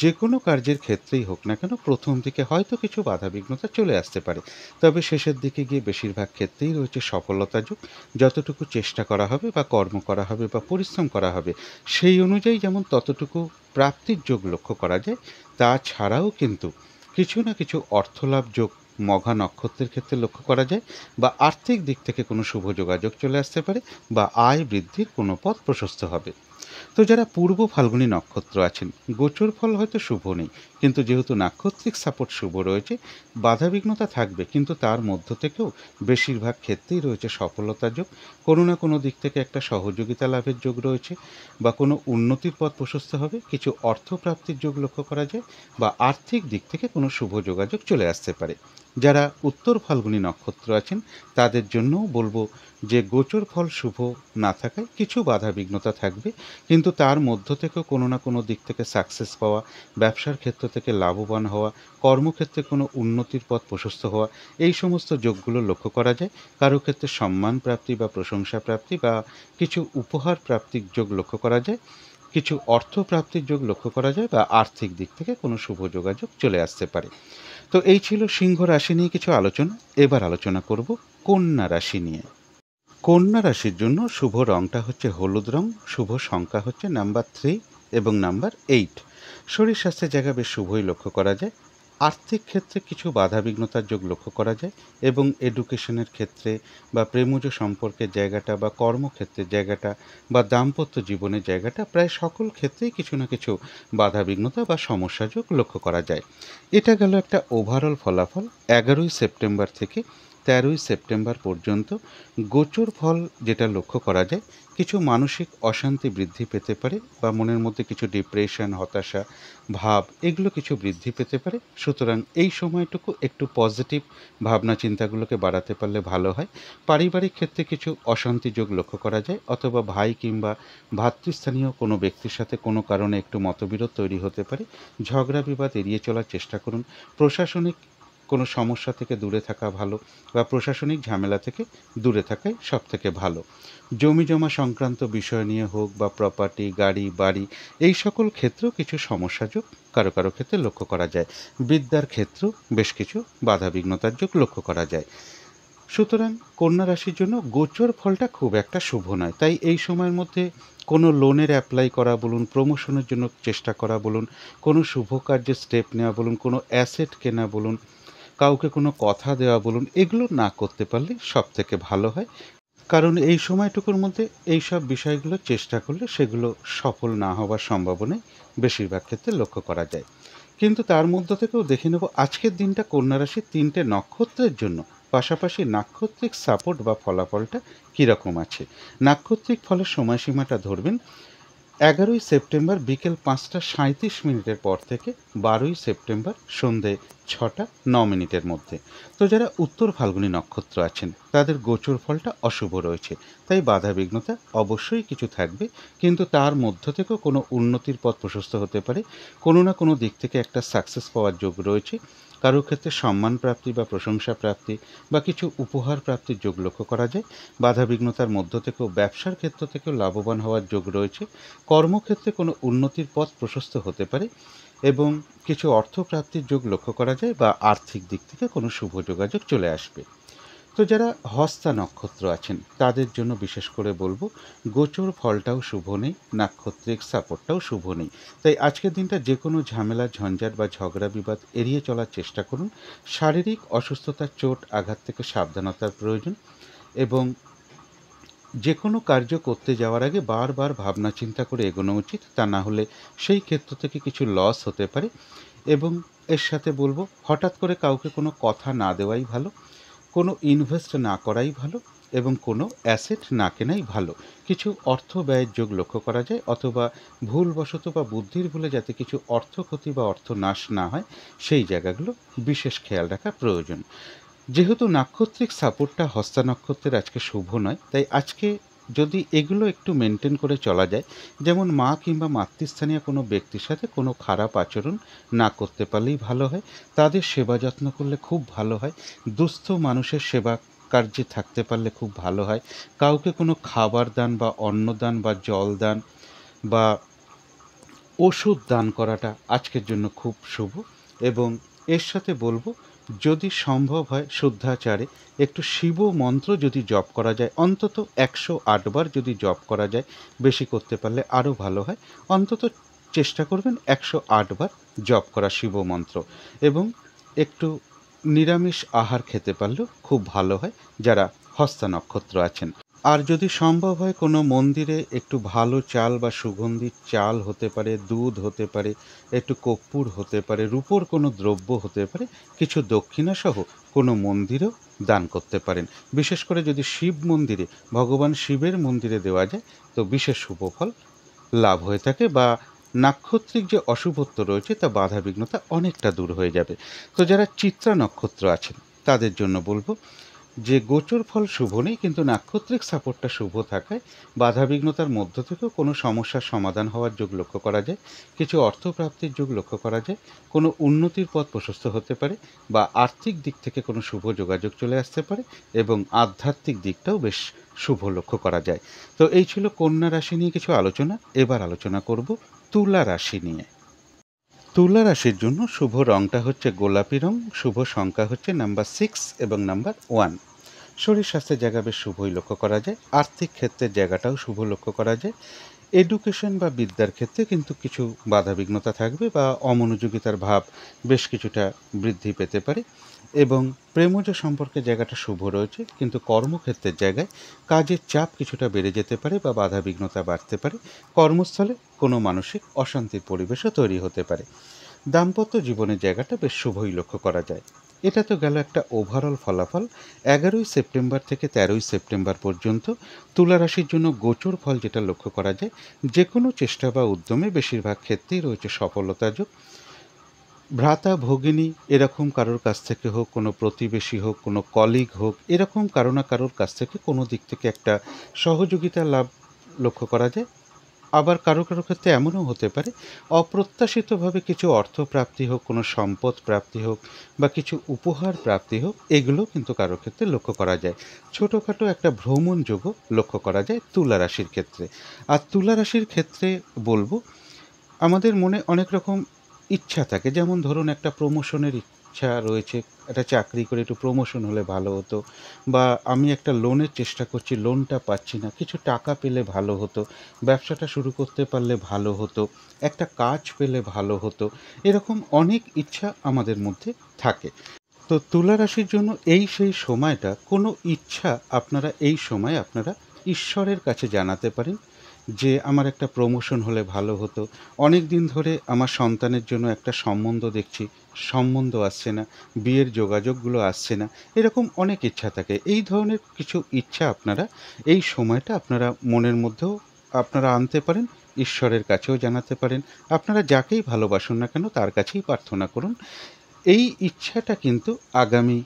যে কোনো কার্যের ক্ষেত্রেই হোক না কেন প্রথম দিকে হয়তো কিছু বাধাবিঘ্নতা চলে আসতে পারে, তবে শেষের দিকে গিয়ে বেশিরভাগ ক্ষেত্রেই রয়েছে সফলতা যোগ। যতটুকু চেষ্টা করা হবে বা কর্ম করা হবে বা পরিশ্রম করা হবে সেই অনুযায়ী যেমন ততটুকু প্রাপ্তির যোগ লক্ষ্য করা যায়, তাছাড়াও কিন্তু কিছু না কিছু অর্থলাভ যোগ মঘা নক্ষত্রের ক্ষেত্রে লক্ষ্য করা যায় বা আর্থিক দিক থেকে কোনো শুভ যোগাযোগ চলে আসতে পারে বা আয় বৃদ্ধির কোনো পথ প্রশস্ত হবে। তো যারা পূর্ব ফাল্গুনী নক্ষত্র আছেন, গোচর ফল হয়তো শুভ নেই, কিন্তু যেহেতু নাক্ষত্রিক সাপোর্ট শুভ রয়েছে, বাধাবিঘ্নতা থাকবে কিন্তু তার মধ্য থেকেও বেশিরভাগ ক্ষেত্রেই রয়েছে সফলতার যোগ। কোনো না কোনো দিক থেকে একটা সহযোগিতা লাভের যোগ রয়েছে বা কোনো উন্নতির পথ প্রশস্ত হবে, কিছু অর্থপ্রাপ্তির যোগ লক্ষ্য করা যায় বা আর্থিক দিক থেকে কোনো শুভ যোগাযোগ চলে আসতে পারে। যারা উত্তর ফাল্গুনী নক্ষত্র আছেন তাদের জন্যও বলবো যে গোচর ফল শুভ না থাকায় কিছু বাধা বিঘ্নতা থাকবে, কিন্তু তার মধ্য থেকেও কোনো না কোনো দিক থেকে সাকসেস পাওয়া, ব্যবসার ক্ষেত্র থেকে লাভবান হওয়া, কর্মক্ষেত্রে কোনো উন্নতির পথ প্রশস্ত হওয়া, এই সমস্ত যোগগুলো লক্ষ্য করা যায়। কারো ক্ষেত্রে সম্মান প্রাপ্তি বা প্রশংসা প্রাপ্তি বা কিছু উপহার প্রাপ্তির যোগ লক্ষ্য করা যায়, কিছু অর্থ প্রাপ্তির যোগ লক্ষ্য করা যায় বা আর্থিক দিক থেকে কোনো শুভ যোগাযোগ চলে আসতে পারে। তো এই ছিল সিংহ রাশি নিয়ে কিছু আলোচনা। এবার আলোচনা করব কন্যা রাশি নিয়ে। কন্যা রাশির জন্য শুভ রংটা হচ্ছে হলুদ রং, শুভ সংখ্যা হচ্ছে নাম্বার 3 এবং নাম্বার 8। শরীর স্বাস্থ্যের জায়গা বেশ শুভই লক্ষ্য করা যায়। আর্থিক ক্ষেত্রে কিছু বাধাবিঘ্নতার যোগ লক্ষ্য করা যায় এবং এডুকেশনের ক্ষেত্রে বা প্রেমজ সম্পর্কের জায়গাটা বা কর্মক্ষেত্রের জায়গাটা বা দাম্পত্য জীবনের জায়গাটা প্রায় সকল ক্ষেত্রেই কিছু না কিছু বাধাবিঘ্নতা বা সমস্যা যোগ লক্ষ্য করা যায়। এটা গেল একটা ওভারঅল ফলাফল 11ই সেপ্টেম্বর থেকে 13ই সেপ্টেম্বর পর্যন্ত। গোচর ফল যেটা লক্ষ্য করা যায়, কিছু মানসিক অশান্তি বৃদ্ধি পেতে পারে বা মনের মধ্যে কিছু ডিপ্রেশন, হতাশা ভাব এগুলো কিছু বৃদ্ধি পেতে পারে। সুতরাং এই সময়টুকু একটু পজিটিভ ভাবনা চিন্তাগুলোকে বাড়াতে পারলে ভালো হয়। পারিবারিক ক্ষেত্রে কিছু অশান্তি যোগ লক্ষ্য করা যায়, অথবা ভাই কিংবা ভাতৃস্থানীয় কোনো ব্যক্তির সাথে কোনো কারণে একটু মতবিরোধ তৈরি হতে পারে। ঝগড়া বিবাদ এড়িয়ে চলার চেষ্টা করুন। প্রশাসনিক কোনো সমস্যা থেকে দূরে থাকা ভালো বা প্রশাসনিক ঝামেলা থেকে দূরে থাকাই সবথেকে ভালো। জমি জমা সংক্রান্ত বিষয় নিয়ে হোক বা প্রপার্টি, গাড়ি, বাড়ি এই সকল ক্ষেত্রেও কিছু সমস্যা যোগ কারো কারো ক্ষেত্রে লক্ষ্য করা যায়। বিদ্যার ক্ষেত্রেও বেশ কিছু বাধাবিঘ্নতার যোগ লক্ষ্য করা যায়। সুতরাং কন্যা রাশির জন্য গোচর ফলটা খুব একটা শুভ নয়, তাই এই সময়ের মধ্যে কোনো লোনের অ্যাপ্লাই করা বলুন, প্রমোশনের জন্য চেষ্টা করা বলুন, কোনো শুভ কার্যে স্টেপ নেওয়া বলুন, কোনো অ্যাসেট কেনা বলুন, কাউকে কোনো কথা দেওয়া বলুন, এগুলো না করতে পারলে সব থেকে ভালো হয়। কারণ এই সময়টুকুর মধ্যে এই সব বিষয়গুলো চেষ্টা করলে সেগুলো সফল না হওয়ার সম্ভাবনাই বেশিরভাগ ক্ষেত্রে লক্ষ্য করা যায়। কিন্তু তার মধ্য থেকেও দেখে নেব আজকের দিনটা কন্যা রাশির 3টে নক্ষত্রের জন্য, পাশাপাশি নাক্ষত্রিক সাপোর্ট বা ফলাফলটা কীরকম আছে। নাক্ষত্রিক ফলের সময়সীমাটা ধরবেন 11ই সেপ্টেম্বর বিকেল 5:37 পর থেকে 12ই সেপ্টেম্বর সন্ধে 6:09 মধ্যে। তো যারা উত্তর ফাল্গুনী নক্ষত্র আছেন তাদের গোচর ফলটা অশুভ রয়েছে, তাই বাধাবিঘ্নতা অবশ্যই কিছু থাকবে, কিন্তু তার মধ্য থেকেও কোনো উন্নতির পথ প্রশস্ত হতে পারে। কোনো না কোনো দিক থেকে একটা সাকসেস পাওয়ার যোগ রয়েছে। কারো ক্ষেত্রে সম্মান প্রাপ্তি বা প্রশংসা প্রাপ্তি বা কিছু উপহার প্রাপ্তির যোগ লক্ষ্য করা যায়। বাধাবিঘ্নতার মধ্য থেকেও ব্যবসার ক্ষেত্র থেকেও লাভবান হওয়ার যোগ রয়েছে। কর্মক্ষেত্রে কোনো উন্নতির পথ প্রশস্ত হতে পারে এবং কিছু অর্থপ্রাপ্তির যোগ লক্ষ্য করা যায় বা আর্থিক দিক থেকে কোনো শুভ যোগাযোগ চলে আসবে। তো যারা হস্তা নক্ষত্র আছেন তাদের জন্য বিশেষ করে বলবো, গোচর ফলটাও শুভ নেই, নাক্ষত্রিক সাপোর্টটাও শুভ নেই। তাই আজকের দিনটা যে কোনো ঝামেলা, ঝঞ্ঝাট বা ঝগড়া বিবাদ এড়িয়ে চলার চেষ্টা করুন। শারীরিক অসুস্থতা, চোট, আঘাত থেকে সাবধানতার প্রয়োজন। এবং যে কোনো কার্য করতে যাওয়ার আগে বারবার ভাবনা চিন্তা করে এগোনো উচিত, তা না হলে সেই ক্ষেত্র থেকে কিছু লস হতে পারে। এবং এর সাথে বলবো, হঠাৎ করে কাউকে কোনো কথা না দেওয়াই ভালো, কোনো ইনভেস্ট না করাই ভালো, এবং কোনো অ্যাসেট না কেনাই ভালো। কিছু অর্থ ব্যয়ের যোগ লক্ষ্য করা যায়, অথবা ভুলবশত বা বুদ্ধির ভুলে যাতে কিছু অর্থ ক্ষতি বা অর্থ নাশ না হয়, সেই জায়গাগুলো বিশেষ খেয়াল রাখা প্রয়োজন। যেহেতু নাক্ষত্রিক সাপোর্টটা হস্তা নক্ষত্রের আজকে শুভ নয়, তাই আজকে যদি এগুলো একটু মেনটেন করে চলা যায়, যেমন মা কিংবা মাতৃস্থানীয় কোনো ব্যক্তির সাথে কোনো খারাপ আচরণ না করতে পারলেই ভালো হয়, তাদের সেবা যত্ন করলে খুব ভালো হয়, দুস্থ মানুষের সেবা কার্যে থাকতে পারলে খুব ভালো হয়, কাউকে কোনো খাবার দান বা অন্ন দান বা জল দান বা ওষুধ দান করাটা আজকের জন্য খুব শুভ। এবং এর সাথে বলবো, যদি সম্ভব হয় শুদ্ধাচারে একটু শিব মন্ত্র যদি জপ করা যায়, অন্তত 108 বার যদি জপ করা যায়, বেশি করতে পারলে আরও ভালো হয়, অন্তত চেষ্টা করবেন 108 বার জপ করা শিব মন্ত্র। এবং একটু নিরামিষ আহার খেতে পারলেও খুব ভালো হয় যারা হস্তা নক্ষত্র আছেন। আর যদি সম্ভব হয় কোনো মন্দিরে একটু ভালো চাল বা সুগন্ধি চাল হতে পারে, দুধ হতে পারে, একটু কর্পূর হতে পারে, রূপোর কোনো দ্রব্য হতে পারে, কিছু দক্ষিণাসহ কোনো মন্দিরেও দান করতে পারেন। বিশেষ করে যদি শিব মন্দিরে, ভগবান শিবের মন্দিরে দেওয়া যায়, তো বিশেষ শুভ ফল লাভ হয়ে থাকে, বা নাক্ষত্রিক যে অশুভত্ব রয়েছে তা বাধা বিঘ্নতা অনেকটা দূর হয়ে যাবে। তো যারা চিত্রা নক্ষত্র আছেন তাদের জন্য বলবো যে গোচর ফল শুভ নেই, কিন্তু নাক্ষত্রিক সাপোর্টটা শুভ থাকায় বাধাবিঘ্নতার মধ্য থেকেও কোনো সমস্যার সমাধান হওয়ার যোগ লক্ষ্য করা যায়, কিছু অর্থপ্রাপ্তির যোগ লক্ষ্য করা যায়, কোনো উন্নতির পথ প্রশস্ত হতে পারে, বা আর্থিক দিক থেকে কোনো শুভ যোগাযোগ চলে আসতে পারে, এবং আধ্যাত্মিক দিকটাও বেশ শুভ লক্ষ্য করা যায়। তো এই ছিল কন্যা রাশি নিয়ে কিছু আলোচনা। এবার আলোচনা করব তুলা রাশি নিয়ে। তুলা রাশির জন্য শুভ রংটা হচ্ছে গোলাপি রং, শুভ সংখ্যা হচ্ছে নাম্বার 6 এবং নাম্বার 1। শরীর স্বাস্থ্যের জায়গা বেশ শুভই লক্ষ্য করা যায়, আর্থিক ক্ষেত্রের জায়গাটাও শুভ লক্ষ্য করা যায়। এডুকেশন বা বিদ্যার ক্ষেত্রে কিন্তু কিছু বাধাবিঘ্নতা থাকবে, বা অমনোযোগিতার ভাব বেশ কিছুটা বৃদ্ধি পেতে পারে। এবং প্রেমজ সম্পর্কের জায়গাটা শুভ রয়েছে, কিন্তু কর্মক্ষেত্রের জায়গায় কাজের চাপ কিছুটা বেড়ে যেতে পারে বা বাধাবিঘ্নতা বাড়তে পারে। কর্মস্থলে কোনো মানসিক অশান্তির পরিবেশও তৈরি হতে পারে। দাম্পত্য জীবনের জায়গাটা বেশ শুভই লক্ষ্য করা যায়। এটা তো গেল একটা ওভারঅল ফলাফল। 11 সেপ্টেম্বর থেকে 13 সেপ্টেম্বর পর্যন্ত তুলা রাশির জন্য গোচর ফল যেটা লক্ষ্য করা যায়, যে কোনো চেষ্টা বা উদ্যমে বেশিরভাগ ক্ষেত্রেই রয়েছে সফলতা যোগ। ভ্রাতা ভগিনী এরকম কারোর কাছ থেকে হোক, কোনো প্রতিবেশী হোক, কোনো কলিগ হোক, এরকম কারো না কারোর কাছ থেকে কোনো দিক থেকে একটা সহযোগিতা লাভ লক্ষ্য করা যায়। আবার কারো কারো ক্ষেত্রে এমনও হতে পারে অপ্রত্যাশিতভাবে কিছু অর্থ প্রাপ্তি হোক, কোনো সম্পদ প্রাপ্তি হোক, বা কিছু উপহার প্রাপ্তি হোক, এগুলো কিন্তু কারো ক্ষেত্রে লক্ষ্য করা যায়। ছোটোখাটো একটা ভ্রমণ যোগও লক্ষ্য করা যায় তুলা রাশির ক্ষেত্রে। আর তুলা রাশির ক্ষেত্রে বলবো, আমাদের মনে অনেক রকম ইচ্ছা থাকে, যেমন ধরুন একটা প্রমোশনের ইচ্ছা রয়েছে, একটা চাকরি করে একটু প্রমোশন হলে ভালো হতো, বা আমি একটা লোনের চেষ্টা করছি, লোনটা পাচ্ছি না, কিছু টাকা পেলে ভালো হতো, ব্যবসাটা শুরু করতে পারলে ভালো হতো, একটা কাজ পেলে ভালো হতো, এরকম অনেক ইচ্ছা আমাদের মধ্যে থাকে। তো তুলা রাশির জন্য এই সেই সময়টা, কোনো ইচ্ছা আপনারা এই সময় আপনারা ঈশ্বরের কাছে জানাতে পারেন যে আমার একটা প্রমোশন হলে ভালো হতো, অনেক দিন ধরে আমার সন্তানের জন্য একটা সম্বন্ধ দেখছি, সম্বন্ধ আসছে না, বিয়ের যোগাযোগগুলো আসছে না, এরকম অনেক ইচ্ছা থাকে। এই ধরনের কিছু ইচ্ছা আপনারা এই সময়টা আপনারা মনের মধ্যেও আপনারা আনতে পারেন, ঈশ্বরের কাছেও জানাতে পারেন। আপনারা যাকেই ভালোবাসুন না কেন তার কাছেই প্রার্থনা করুন। এই ইচ্ছাটা কিন্তু আগামী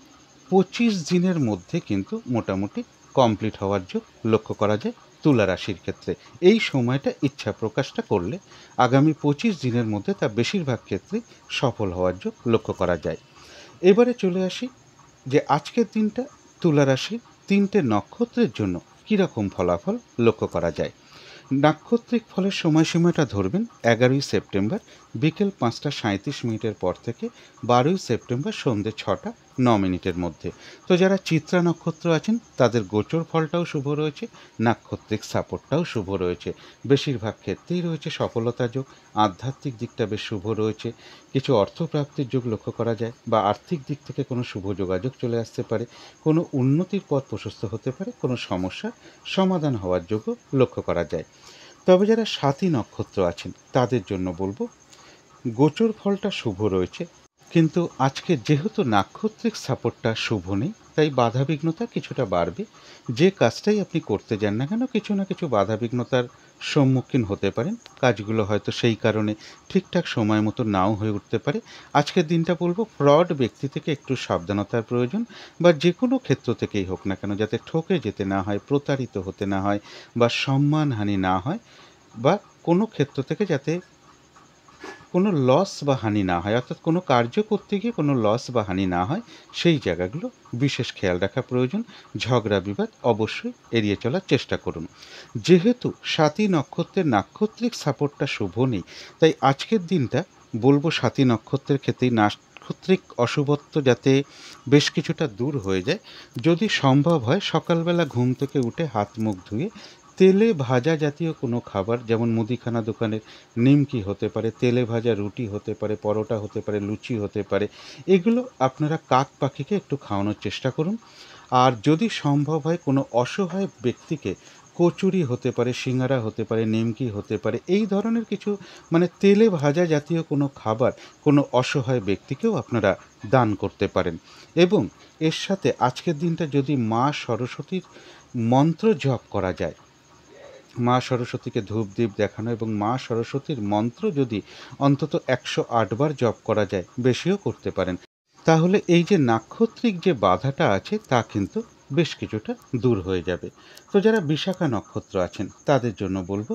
25 দিনের মধ্যে কিন্তু মোটামুটি কমপ্লিট হওয়ার যোগ লক্ষ্য করা যায় তুলা রাশির ক্ষেত্রে। এই সময়টা ইচ্ছা প্রকাশটা করলে আগামী 25 দিনের মধ্যে তা বেশিরভাগ ক্ষেত্রেই সফল হওয়ার যোগ লক্ষ্য করা যায়। এবারে চলে আসি যে আজকের দিনটা তুলা রাশির 3টে নক্ষত্রের জন্য কীরকম ফলাফল লক্ষ্য করা যায়। নাক্ষত্রিক ফলের সময়সীমাটা ধরবেন 11 সেপ্টেম্বর বিকেল 5টা 37 মিনিটের পর থেকে 12 সেপ্টেম্বর সন্ধ্যে 6টা মিনিটের মধ্যে। তো যারা চিত্রা নক্ষত্র আছেন তাদের গোচর ফলটাও শুভ রয়েছে, নাক্ষত্রিক সাপোর্টটাও শুভ রয়েছে। বেশিরভাগ ক্ষেত্রেই রয়েছে সফলতা যোগ, আধ্যাত্মিক দিকটা বেশ শুভ রয়েছে, কিছু অর্থপ্রাপ্তির যোগ লক্ষ্য করা যায়, বা আর্থিক দিক থেকে কোনো শুভ যোগাযোগ চলে আসতে পারে, কোনো উন্নতির পথ প্রশস্ত হতে পারে, কোনো সমস্যার সমাধান হওয়ার যোগও লক্ষ্য করা যায়। তবে যারা সাথী নক্ষত্র আছেন তাদের জন্য বলবো গোচর ফলটা শুভ রয়েছে, কিন্তু আজকে যেহেতু নাক্ষত্রিক সাপোর্টটা শুভ নেই তাই বাধাবিঘ্নতা কিছুটা বাড়বে। যে কাজটাই আপনি করতে যান না কেন কিছু না কিছু বাধাবিঘ্নতার সম্মুখীন হতে পারেন, কাজগুলো হয়তো সেই কারণে ঠিকঠাক সময় মতো নাও হয়ে উঠতে পারে। আজকের দিনটা বলবো ফ্রড ব্যক্তি থেকে একটু সাবধানতার প্রয়োজন, বা যে কোনো ক্ষেত্র থেকেই হোক না কেন যাতে ঠকে যেতে না হয়, প্রতারিত হতে না হয়, বা সম্মানহানি না হয়, বা কোনো ক্ষেত্র থেকে যাতে কোনো লস বা হানি না হয়, অর্থাৎ কোনো কার্য করতে গিয়ে কোনো লস বা হানি না হয়, সেই জায়গাগুলো বিশেষ খেয়াল রাখা প্রয়োজন। ঝগড়া বিবাদ অবশ্যই এড়িয়ে চলার চেষ্টা করুন। যেহেতু সাতী নক্ষত্রের নাক্ষত্রিক সাপোর্টটা শুভ নেই, তাই আজকের দিনটা বলবো সাতী নক্ষত্রের ক্ষেত্রেই নাক্ষত্রিক অশুভত্ব যাতে বেশ কিছুটা দূর হয়ে যায়, যদি সম্ভব হয় সকালবেলা ঘুম থেকে উঠে হাত মুখ ধুয়ে তেলে ভাজা জাতীয় কোনো খাবার, যেমন মুদিখানা দোকানের নিমকি হতে পারে, তেলে ভাজা রুটি হতে পারে, পরোটা হতে পারে, লুচি হতে পারে, এগুলো আপনারা কাক পাখিকে একটু খাওয়ানোর চেষ্টা করুন। আর যদি সম্ভব হয় কোনো অসহায় ব্যক্তিকে কচুরি হতে পারে, সিঙ্গারা হতে পারে, নিমকি হতে পারে, এই ধরনের কিছু মানে তেলে ভাজা জাতীয় কোনো খাবার কোনো অসহায় ব্যক্তিকেও আপনারা দান করতে পারেন। এবং এর সাথে আজকের দিনটা যদি মা সরস্বতীর মন্ত্র জপ করা যায়, মা সরস্বতীকে ধূপ দ্বীপ দেখানো এবং মা সরস্বতীর মন্ত্র যদি অন্তত 108 বার জপ করা যায়, বেশিও করতে পারেন, তাহলে এই যে নাক্ষত্রিক যে বাধাটা আছে তা কিন্তু বেশ কিছুটা দূর হয়ে যাবে। তো যারা বিশাখা নক্ষত্র আছেন তাদের জন্য বলবো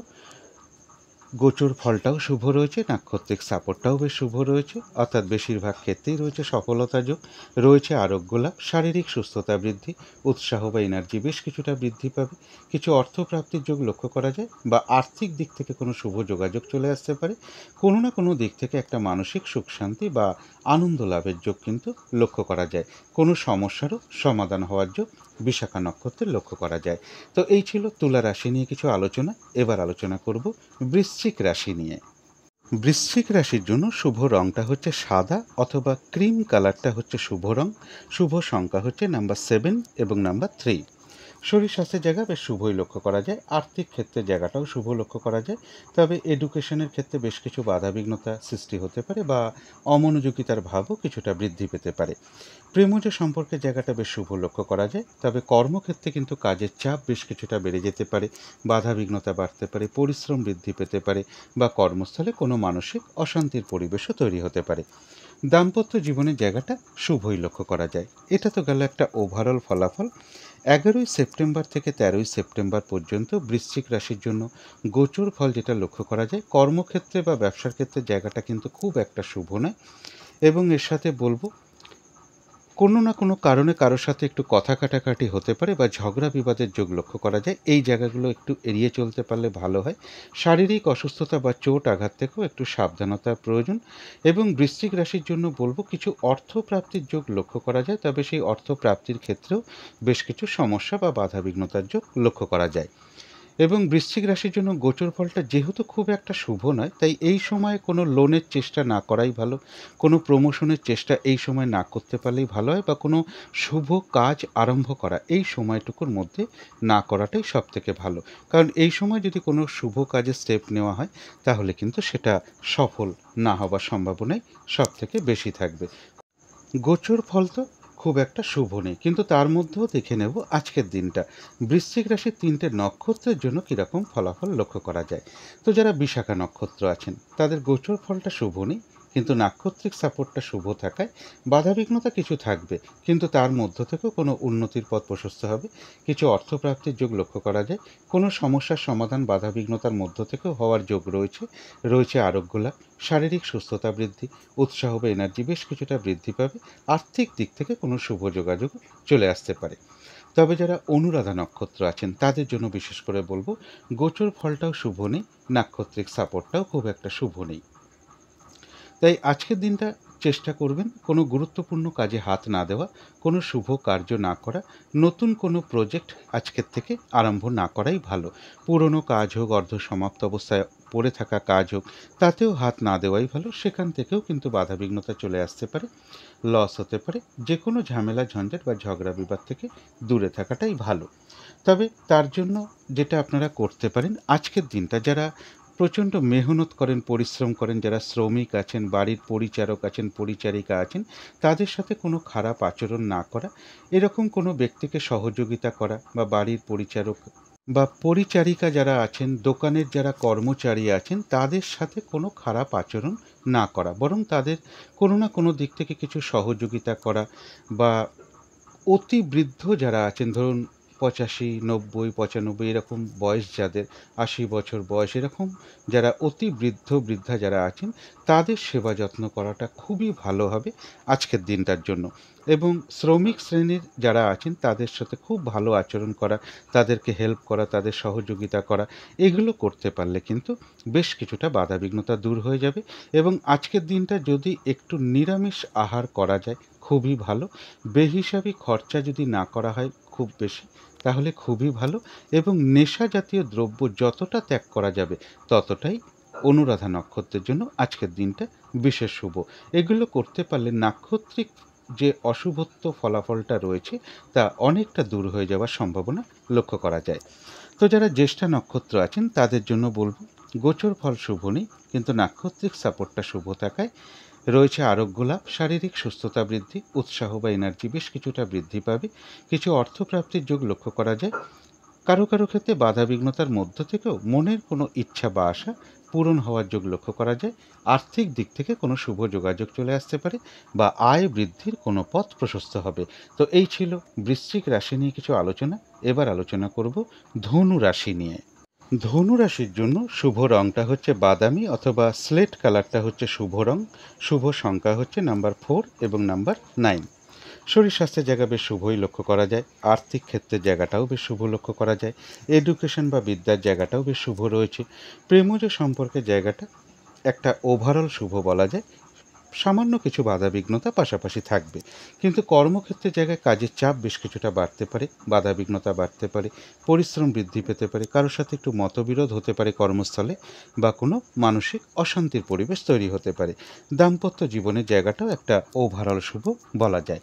গোচর ফলটাও শুভ রয়েছে, নাক্ষত্রিক সাপোর্টটাও বেশ শুভ রয়েছে, অর্থাৎ বেশিরভাগ ক্ষেত্রেই রয়েছে সফলতা যোগ, রয়েছে আরোগ্য লাভ, শারীরিক সুস্থতা বৃদ্ধি, উৎসাহ বা এনার্জি বেশ কিছুটা বৃদ্ধি পাবে, কিছু অর্থপ্রাপ্তির যোগ লক্ষ্য করা যায়, বা আর্থিক দিক থেকে কোনো শুভ যোগাযোগ চলে আসতে পারে, কোনো না কোনো দিক থেকে একটা মানসিক সুখ শান্তি বা আনন্দ লাভের যোগ কিন্তু লক্ষ্য করা যায়, কোনো সমস্যারও সমাধান হওয়ার যোগ বিশাখা নক্ষত্রের লক্ষ্য করা যায়। তো এই ছিল তুলা রাশি নিয়ে কিছু আলোচনা। এবার আলোচনা করব বৃশ্চিক রাশি নিয়ে। বৃশ্চিক রাশির জন্য শুভ রংটা হচ্ছে সাদা অথবা ক্রিম কালারটা হচ্ছে শুভ রং। শুভ সংখ্যা হচ্ছে নাম্বার 7 এবং নাম্বার 3। শরীর স্বাস্থ্যের জায়গা বেশ শুভই লক্ষ্য করা যায়, আর্থিক ক্ষেত্রে জায়গাটাও শুভ লক্ষ্য করা যায়, তবে এডুকেশনের ক্ষেত্রে বেশ কিছু বাধাবিঘ্নতা সৃষ্টি হতে পারে, বা অমনোযোগিতার ভাবও কিছুটা বৃদ্ধি পেতে পারে। প্রেমজ সম্পর্কের জায়গাটা বেশ শুভ লক্ষ্য করা যায়, তবে কর্মক্ষেত্রে কিন্তু কাজের চাপ বেশ কিছুটা বেড়ে যেতে পারে, বাধাবিঘ্নতা বাড়তে পারে, পরিশ্রম বৃদ্ধি পেতে পারে, বা কর্মস্থলে কোনো মানসিক অশান্তির পরিবেশও তৈরি হতে পারে। দাম্পত্য জীবনের জায়গাটা শুভই লক্ষ্য করা যায়। এটা তো গেল একটা ওভারঅল ফলাফল। 11ই সেপ্টেম্বর থেকে 13ই সেপ্টেম্বর পর্যন্ত বৃশ্চিক রাশির জন্য গোচর ফল যেটা লক্ষ্য করা যায়, কর্মক্ষেত্রে বা ব্যবসার ক্ষেত্রে জায়গাটা কিন্তু খুব একটা শুভ নয়, এবং এর সাথে বলবো কোনো না কোনো কারণে কারোর সাথে একটু কথা কাটাকাটি হতে পারে, বা ঝগড়া বিবাদের যোগ লক্ষ্য করা যায়, এই জায়গাগুলো একটু এড়িয়ে চলতে পারলে ভালো হয়। শারীরিক অসুস্থতা বা চোট আঘাত থেকেও একটু সাবধানতার প্রয়োজন। এবং বৃশ্চিক রাশির জন্য বলবো কিছু অর্থপ্রাপ্তির যোগ লক্ষ্য করা যায়, তবে সেই অর্থপ্রাপ্তির ক্ষেত্রেও বেশ কিছু সমস্যা বা বাধাবিঘ্নতার যোগ লক্ষ্য করা যায়। এবং বৃশ্চিক রাশির জন্য গোচর ফলটা যেহেতু খুব একটা শুভ নয়, তাই এই সময়ে কোনো লোনের চেষ্টা না করাই ভালো, কোনো প্রমোশনের চেষ্টা এই সময় না করতে পারলেই ভালো হয়, বা কোনো শুভ কাজ আরম্ভ করা এই সময়টুকুর মধ্যে না করাটাই সবথেকে ভালো। কারণ এই সময় যদি কোনো শুভ কাজে স্টেপ নেওয়া হয় তাহলে কিন্তু সেটা সফল না হবার সম্ভাবনাই সবথেকে বেশি থাকবে। গোচর ফল তো খুব একটা শুভ নেই, কিন্তু তার মধ্যেও দেখে নেব আজকের দিনটা বৃশ্চিক রাশির 3টে নক্ষত্রের জন্য কীরকম ফলাফল লক্ষ্য করা যায়। তো যারা বিশাখা নক্ষত্র আছেন তাদের গোচর ফলটা শুভ নেই, কিন্তু নাক্ষত্রিক সাপোর্টটা শুভ থাকায় বাধাবিঘ্নতা কিছু থাকবে, কিন্তু তার মধ্য থেকেও কোনো উন্নতির পথ প্রশস্ত হবে, কিছু অর্থপ্রাপ্তির যোগ লক্ষ্য করা যায়, কোনো সমস্যার সমাধান বাধাবিঘ্নতার মধ্য থেকেও হওয়ার যোগ রয়েছে, রয়েছে আরোগ্য লাভ, শারীরিক সুস্থতা বৃদ্ধি, উৎসাহ বা এনার্জি বেশ কিছুটা বৃদ্ধি পাবে, আর্থিক দিক থেকে কোনো শুভ যোগাযোগ চলে আসতে পারে। তবে যারা অনুরাধা নক্ষত্র আছেন তাদের জন্য বিশেষ করে বলবো গোচর ফলটাও শুভ নেই, নাক্ষত্রিক সাপোর্টটাও খুব একটা শুভ নেই। তাই আজকের দিনটা চেষ্টা করবেন কোনো গুরুত্বপূর্ণ কাজে হাত না দেওয়া, কোনো শুভ কার্য না করা, নতুন কোনো প্রজেক্ট আজকের থেকে আরম্ভ না করাই ভালো। পুরনো কাজ হোক, অর্ধসমাপ্ত অবস্থায় পড়ে থাকা কাজ হোক, তাতেও হাত না দেওয়াই ভালো। সেখান থেকেও কিন্তু বাধাবিঘ্নতা চলে আসতে পারে, লস হতে পারে। যে কোনো ঝামেলা ঝঞ্ঝাট বা ঝগড়া বিবাদ থেকে দূরে থাকাটাই ভালো। তবে তার জন্য যেটা আপনারা করতে পারেন, আজকের দিনটা যারা প্রচণ্ড মেহনত করেন, পরিশ্রম করেন, যারা শ্রমিক আছেন, বাড়ির পরিচারক আছেন, পরিচারিকা আছেন, তাদের সাথে কোনো খারাপ আচরণ না করা, এরকম কোনো ব্যক্তিকে সহযোগিতা করা, বা বাড়ির পরিচারক বা পরিচারিকা যারা আছেন, দোকানের যারা কর্মচারী আছেন, তাদের সাথে কোনো খারাপ আচরণ না করা, বরং তাদের কোনো না কোনো দিক থেকে কিছু সহযোগিতা করা। বা অতি বৃদ্ধ যারা আছেন, ধরুন 85, 90, 95 এরকম বয়স যাদের, 80 বছর বয়স, এরকম যারা অতি বৃদ্ধ বৃদ্ধা যারা আছেন, তাদের সেবা যত্ন করাটা খুবই ভালো হবে আজকের দিনটার জন্য। এবং শ্রমিক শ্রেণীর যারা আছেন, তাদের সাথে খুব ভালো আচরণ করা, তাদেরকে হেল্প করা, তাদের সহযোগিতা করা, এগুলো করতে পারলে কিন্তু বেশ কিছুটা বাধাবিঘ্নতা দূর হয়ে যাবে। এবং আজকের দিনটা যদি একটু নিরামিষ আহার করা যায়, খুবই ভালো। বেহিসাবি খরচা যদি না করা হয় খুব বেশি, তাহলে খুবই ভালো। এবং নেশা জাতীয় দ্রব্য যতটা ত্যাগ করা যাবে ততটাই অনুরাধা নক্ষত্রের জন্য আজকের দিনটা বিশেষ শুভ। এগুলো করতে পারলে নাক্ষত্রিক যে অশুভত্ব ফলাফলটা রয়েছে তা অনেকটা দূর হয়ে যাওয়ার সম্ভাবনা লক্ষ্য করা যায়। তো যারা জ্যেষ্ঠা নক্ষত্র আছেন তাদের জন্য বলব, গোচর ফল শুভ নেই, কিন্তু নাক্ষত্রিক সাপোর্টটা শুভ থাকায় রয়েছে আরোগ্য লাভ, শারীরিক সুস্থতা বৃদ্ধি, উৎসাহ বা এনার্জি বেশ কিছুটা বৃদ্ধি পাবে। কিছু অর্থপ্রাপ্তির যোগ লক্ষ্য করা যায়। কারো কারো ক্ষেত্রে বাধাবিঘ্নতার মধ্য থেকেও মনের কোনো ইচ্ছা বা আশা পূরণ হওয়ার যোগ লক্ষ্য করা যায়। আর্থিক দিক থেকে কোনো শুভ যোগাযোগ চলে আসতে পারে, বা আয় বৃদ্ধির কোনো পথ প্রশস্ত হবে। তো এই ছিল বৃশ্চিক রাশি নিয়ে কিছু আলোচনা। এবার আলোচনা করব ধনু রাশি নিয়ে। ধনু রাশির জন্য শুভ রংটা হচ্ছে বাদামি অথবা স্লেট কালারটা হচ্ছে শুভ রং। শুভ সংখ্যা হচ্ছে নাম্বার 4 এবং নাম্বার 9। শরীর স্বাস্থ্যের জায়গা বেশ শুভই লক্ষ্য করা যায়। আর্থিক ক্ষেত্রের জায়গাটাও বেশ শুভ লক্ষ্য করা যায়। এডুকেশন বা বিদ্যার জায়গাটাও বেশ শুভ রয়েছে। প্রেমজ সম্পর্কের জায়গাটা একটা ওভারঅল শুভ বলা যায়। সামান্য কিছু বাধাবিঘ্নতা পাশাপাশি থাকবে, কিন্তু কর্মক্ষেত্রের জায়গায় কাজের চাপ বেশ কিছুটা বাড়তে পারে, বাধাবিঘ্নতা বাড়তে পারে, পরিশ্রম বৃদ্ধি পেতে পারে, কারোর সাথে একটু মতবিরোধ হতে পারে কর্মস্থলে, বা কোনো মানসিক অশান্তির পরিবেশ তৈরি হতে পারে। দাম্পত্য জীবনের জায়গাটাও একটা ওভারঅল শুভ বলা যায়।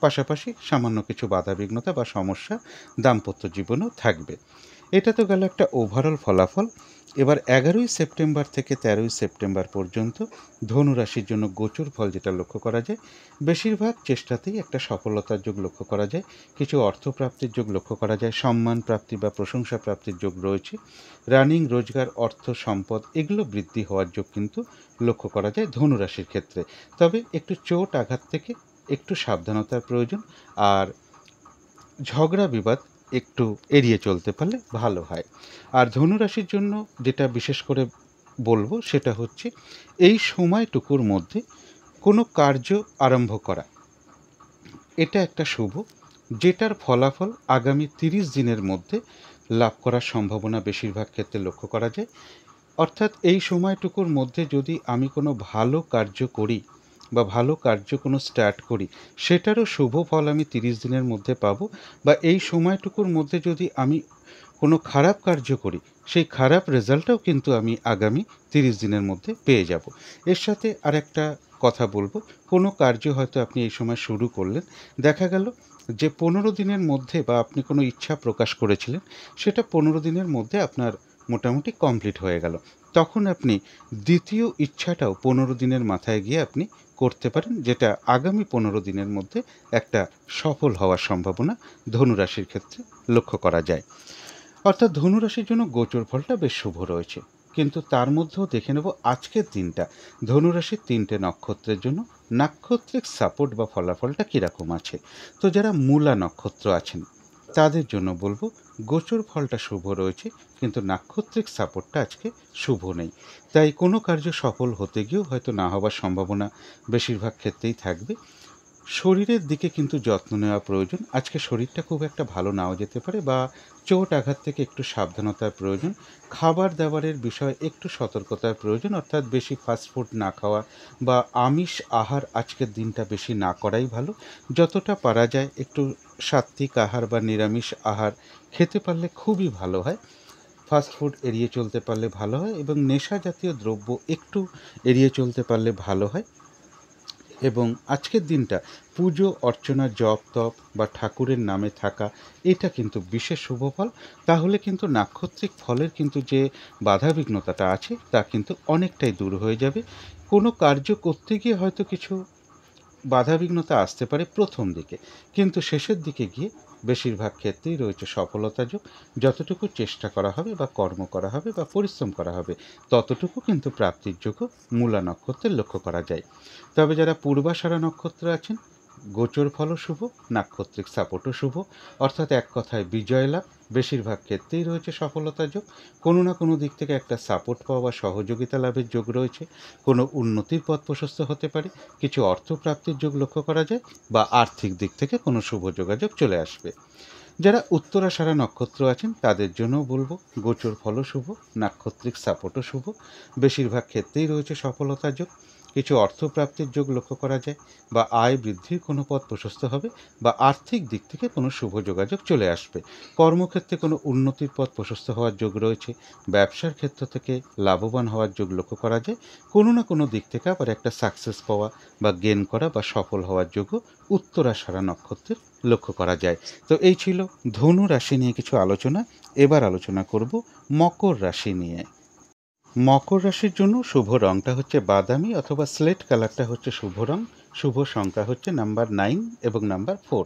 পাশাপাশি সামান্য কিছু বাধাবিঘ্নতা বা সমস্যা দাম্পত্য জীবনেও থাকবে। এটা তো গেল একটা ওভারঅল ফলাফল। এবার 11ই সেপ্টেম্বর থেকে 13ই সেপ্টেম্বর পর্যন্ত ধনুরাশির জন্য গোচর ফল যেটা লক্ষ্য করা যায়, বেশিরভাগ চেষ্টাতেই একটা সফলতার যোগ লক্ষ্য করা যায়। কিছু অর্থপ্রাপ্তির যোগ লক্ষ্য করা যায়, সম্মান প্রাপ্তি বা প্রশংসা প্রাপ্তির যোগ রয়েছে। রানিং রোজগার, অর্থ সম্পদ এগুলো বৃদ্ধি হওয়ার যোগ কিন্তু লক্ষ্য করা যায় ধনুরাশির ক্ষেত্রে। তবে একটু চোট আঘাত থেকে একটু সাবধানতার প্রয়োজন, আর ঝগড়া বিবাদ একটু এড়িয়ে চলতে পারলে ভালো হয়। আর ধনুরাশির জন্য যেটা বিশেষ করে বলবো সেটা হচ্ছে, এই সময়টুকুর মধ্যে কোনো কার্য আরম্ভ করা, এটা একটা শুভ, যেটার ফলাফল আগামী 30 দিনের মধ্যে লাভ করার সম্ভাবনা বেশিরভাগ ক্ষেত্রে লক্ষ্য করা যায়। অর্থাৎ এই সময়টুকুর মধ্যে যদি আমি কোনো ভালো কার্য করি বা ভালো কার্য কোনো স্টার্ট করি, সেটারও শুভ ফল আমি 30 দিনের মধ্যে পাবো। বা এই সময়টুকুর মধ্যে যদি আমি কোনো খারাপ কার্য করি, সেই খারাপ রেজাল্টটাও কিন্তু আমি আগামী 30 দিনের মধ্যে পেয়ে যাব। এর সাথে আর একটা কথা বলবো, কোনো কার্য হয়তো আপনি এই সময় শুরু করলেন, দেখা গেল যে 15 দিনের মধ্যে, বা আপনি কোনো ইচ্ছা প্রকাশ করেছিলেন, সেটা 15 দিনের মধ্যে আপনার মোটামুটি কমপ্লিট হয়ে গেল। তখন আপনি দ্বিতীয় ইচ্ছাটাও 15 দিনের মাথায় গিয়ে আপনি করতে পারেন, যেটা আগামী 15 দিনের মধ্যে একটা সফল হওয়ার সম্ভাবনা ধনুরাশির ক্ষেত্রে লক্ষ্য করা যায়। অর্থাৎ ধনুরাশির জন্য গোচর ফলটা বেশ শুভ রয়েছে। কিন্তু তার মধ্যেও দেখে নেব আজকের দিনটা ধনুরাশির 3টে নক্ষত্রের জন্য নাক্ষত্রিক সাপোর্ট বা ফলাফলটা কীরকম আছে। তো যারা মূলা নক্ষত্র আছেন তাদের জন্য বলবো, গোচর ফলটা শুভ রয়েছে, কিন্তু নাক্ষত্রিক সাপোর্টটা আজকে শুভ নেই। তাই কোনো কার্য সফল হতে গিয়েও হয়তো না হওয়ার সম্ভাবনা বেশিরভাগ ক্ষেত্রেই থাকবে। শরীরের দিকে কিন্তু যত্ন নেওয়া প্রয়োজন। আজকে শরীরটা খুব একটা ভালো নাও যেতে পারে, বা চোট আঘাত থেকে একটু সাবধানতার প্রয়োজন। খাবার দাবারের বিষয়ে একটু সতর্কতার প্রয়োজন, অর্থাৎ বেশি ফাস্ট ফুড না খাওয়া বা আমিষ আহার আজকের দিনটা বেশি না করাই ভালো। যতটা পারা যায় একটু সাত্ত্বিক আহার বা নিরামিষ আহার খেতে পারলে খুবই ভালো হয়। ফাস্ট ফুড এড়িয়ে চলতে পারলে ভালো হয়, এবং নেশা জাতীয় দ্রব্য একটু এড়িয়ে চলতে পারলে ভালো হয়। এবং আজকের দিনটা পুজো অর্চনা, জপ তপ বা ঠাকুরের নামে থাকা, এটা কিন্তু বিশেষ শুভ ফল। তাহলে কিন্তু নাক্ষত্রিক ফলের কিন্তু যে বাধাবিঘ্নতাটা আছে তা কিন্তু অনেকটাই দূর হয়ে যাবে। কোনো কার্য করতে গিয়ে হয়তো কিছু বাধাবিঘ্নতা আসতে পারে প্রথম দিকে, কিন্তু শেষের দিকে গিয়ে বেশিরভাগ ক্ষেত্রেই রয়েছে সফলতা যোগ। যতটুকু চেষ্টা করা হবে বা কর্ম করা হবে বা পরিশ্রম করা হবে, ততটুকু কিন্তু প্রাপ্তির যোগ্য মূলা নক্ষত্রের লক্ষ্য করা যায়। তবে যারা পূর্বাষাঢ়া নক্ষত্র আছেন, গোচর ফলও শুভ, নাক্ষত্রিক সাপোর্টও শুভ, অর্থাৎ এক কথায় বিজয় লাভ। বেশিরভাগ ক্ষেত্রেই রয়েছে সফলতা যোগ। কোনো না কোনো দিক থেকে একটা সাপোর্ট পাওয়া বা সহযোগিতা লাভের যোগ রয়েছে। কোনো উন্নতির পথ প্রশস্ত হতে পারে, কিছু অর্থ প্রাপ্তির যোগ লক্ষ্য করা যায়, বা আর্থিক দিক থেকে কোনো শুভ যোগাযোগ চলে আসবে। যারা উত্তরাষাঢ়া নক্ষত্র আছেন তাদের জন্যও বলবো, গোচর ফলও শুভ, নাক্ষত্রিক সাপোর্টও শুভ। বেশিরভাগ ক্ষেত্রেই রয়েছে সফলতা যোগ। কিছু অর্থ প্রাপ্তির যোগ লক্ষ্য করা যায়, বা আয় বৃদ্ধির কোনো পথ প্রশস্ত হবে, বা আর্থিক দিক থেকে কোনো শুভ যোগাযোগ চলে আসবে। কর্মক্ষেত্রে কোনো উন্নতির পথ প্রশস্ত হওয়ার যোগ রয়েছে। ব্যবসার ক্ষেত্র থেকে লাভবান হওয়ার যোগ লক্ষ্য করা যায়। কোনো না কোনো দিক থেকে আবার একটা সাকসেস পাওয়া বা গেন করা বা সফল হওয়ার যোগও উত্তরাষাঢ়া নক্ষত্রের লক্ষ্য করা যায়। তো এই ছিল ধনু রাশি নিয়ে কিছু আলোচনা। এবার আলোচনা করব মকর রাশি নিয়ে। মকর রাশির জন্য শুভ রংটা হচ্ছে বাদামি অথবা স্লেট কালারটা হচ্ছে শুভ রং। শুভ সংখ্যা হচ্ছে নাম্বার 9 এবং নাম্বার 4।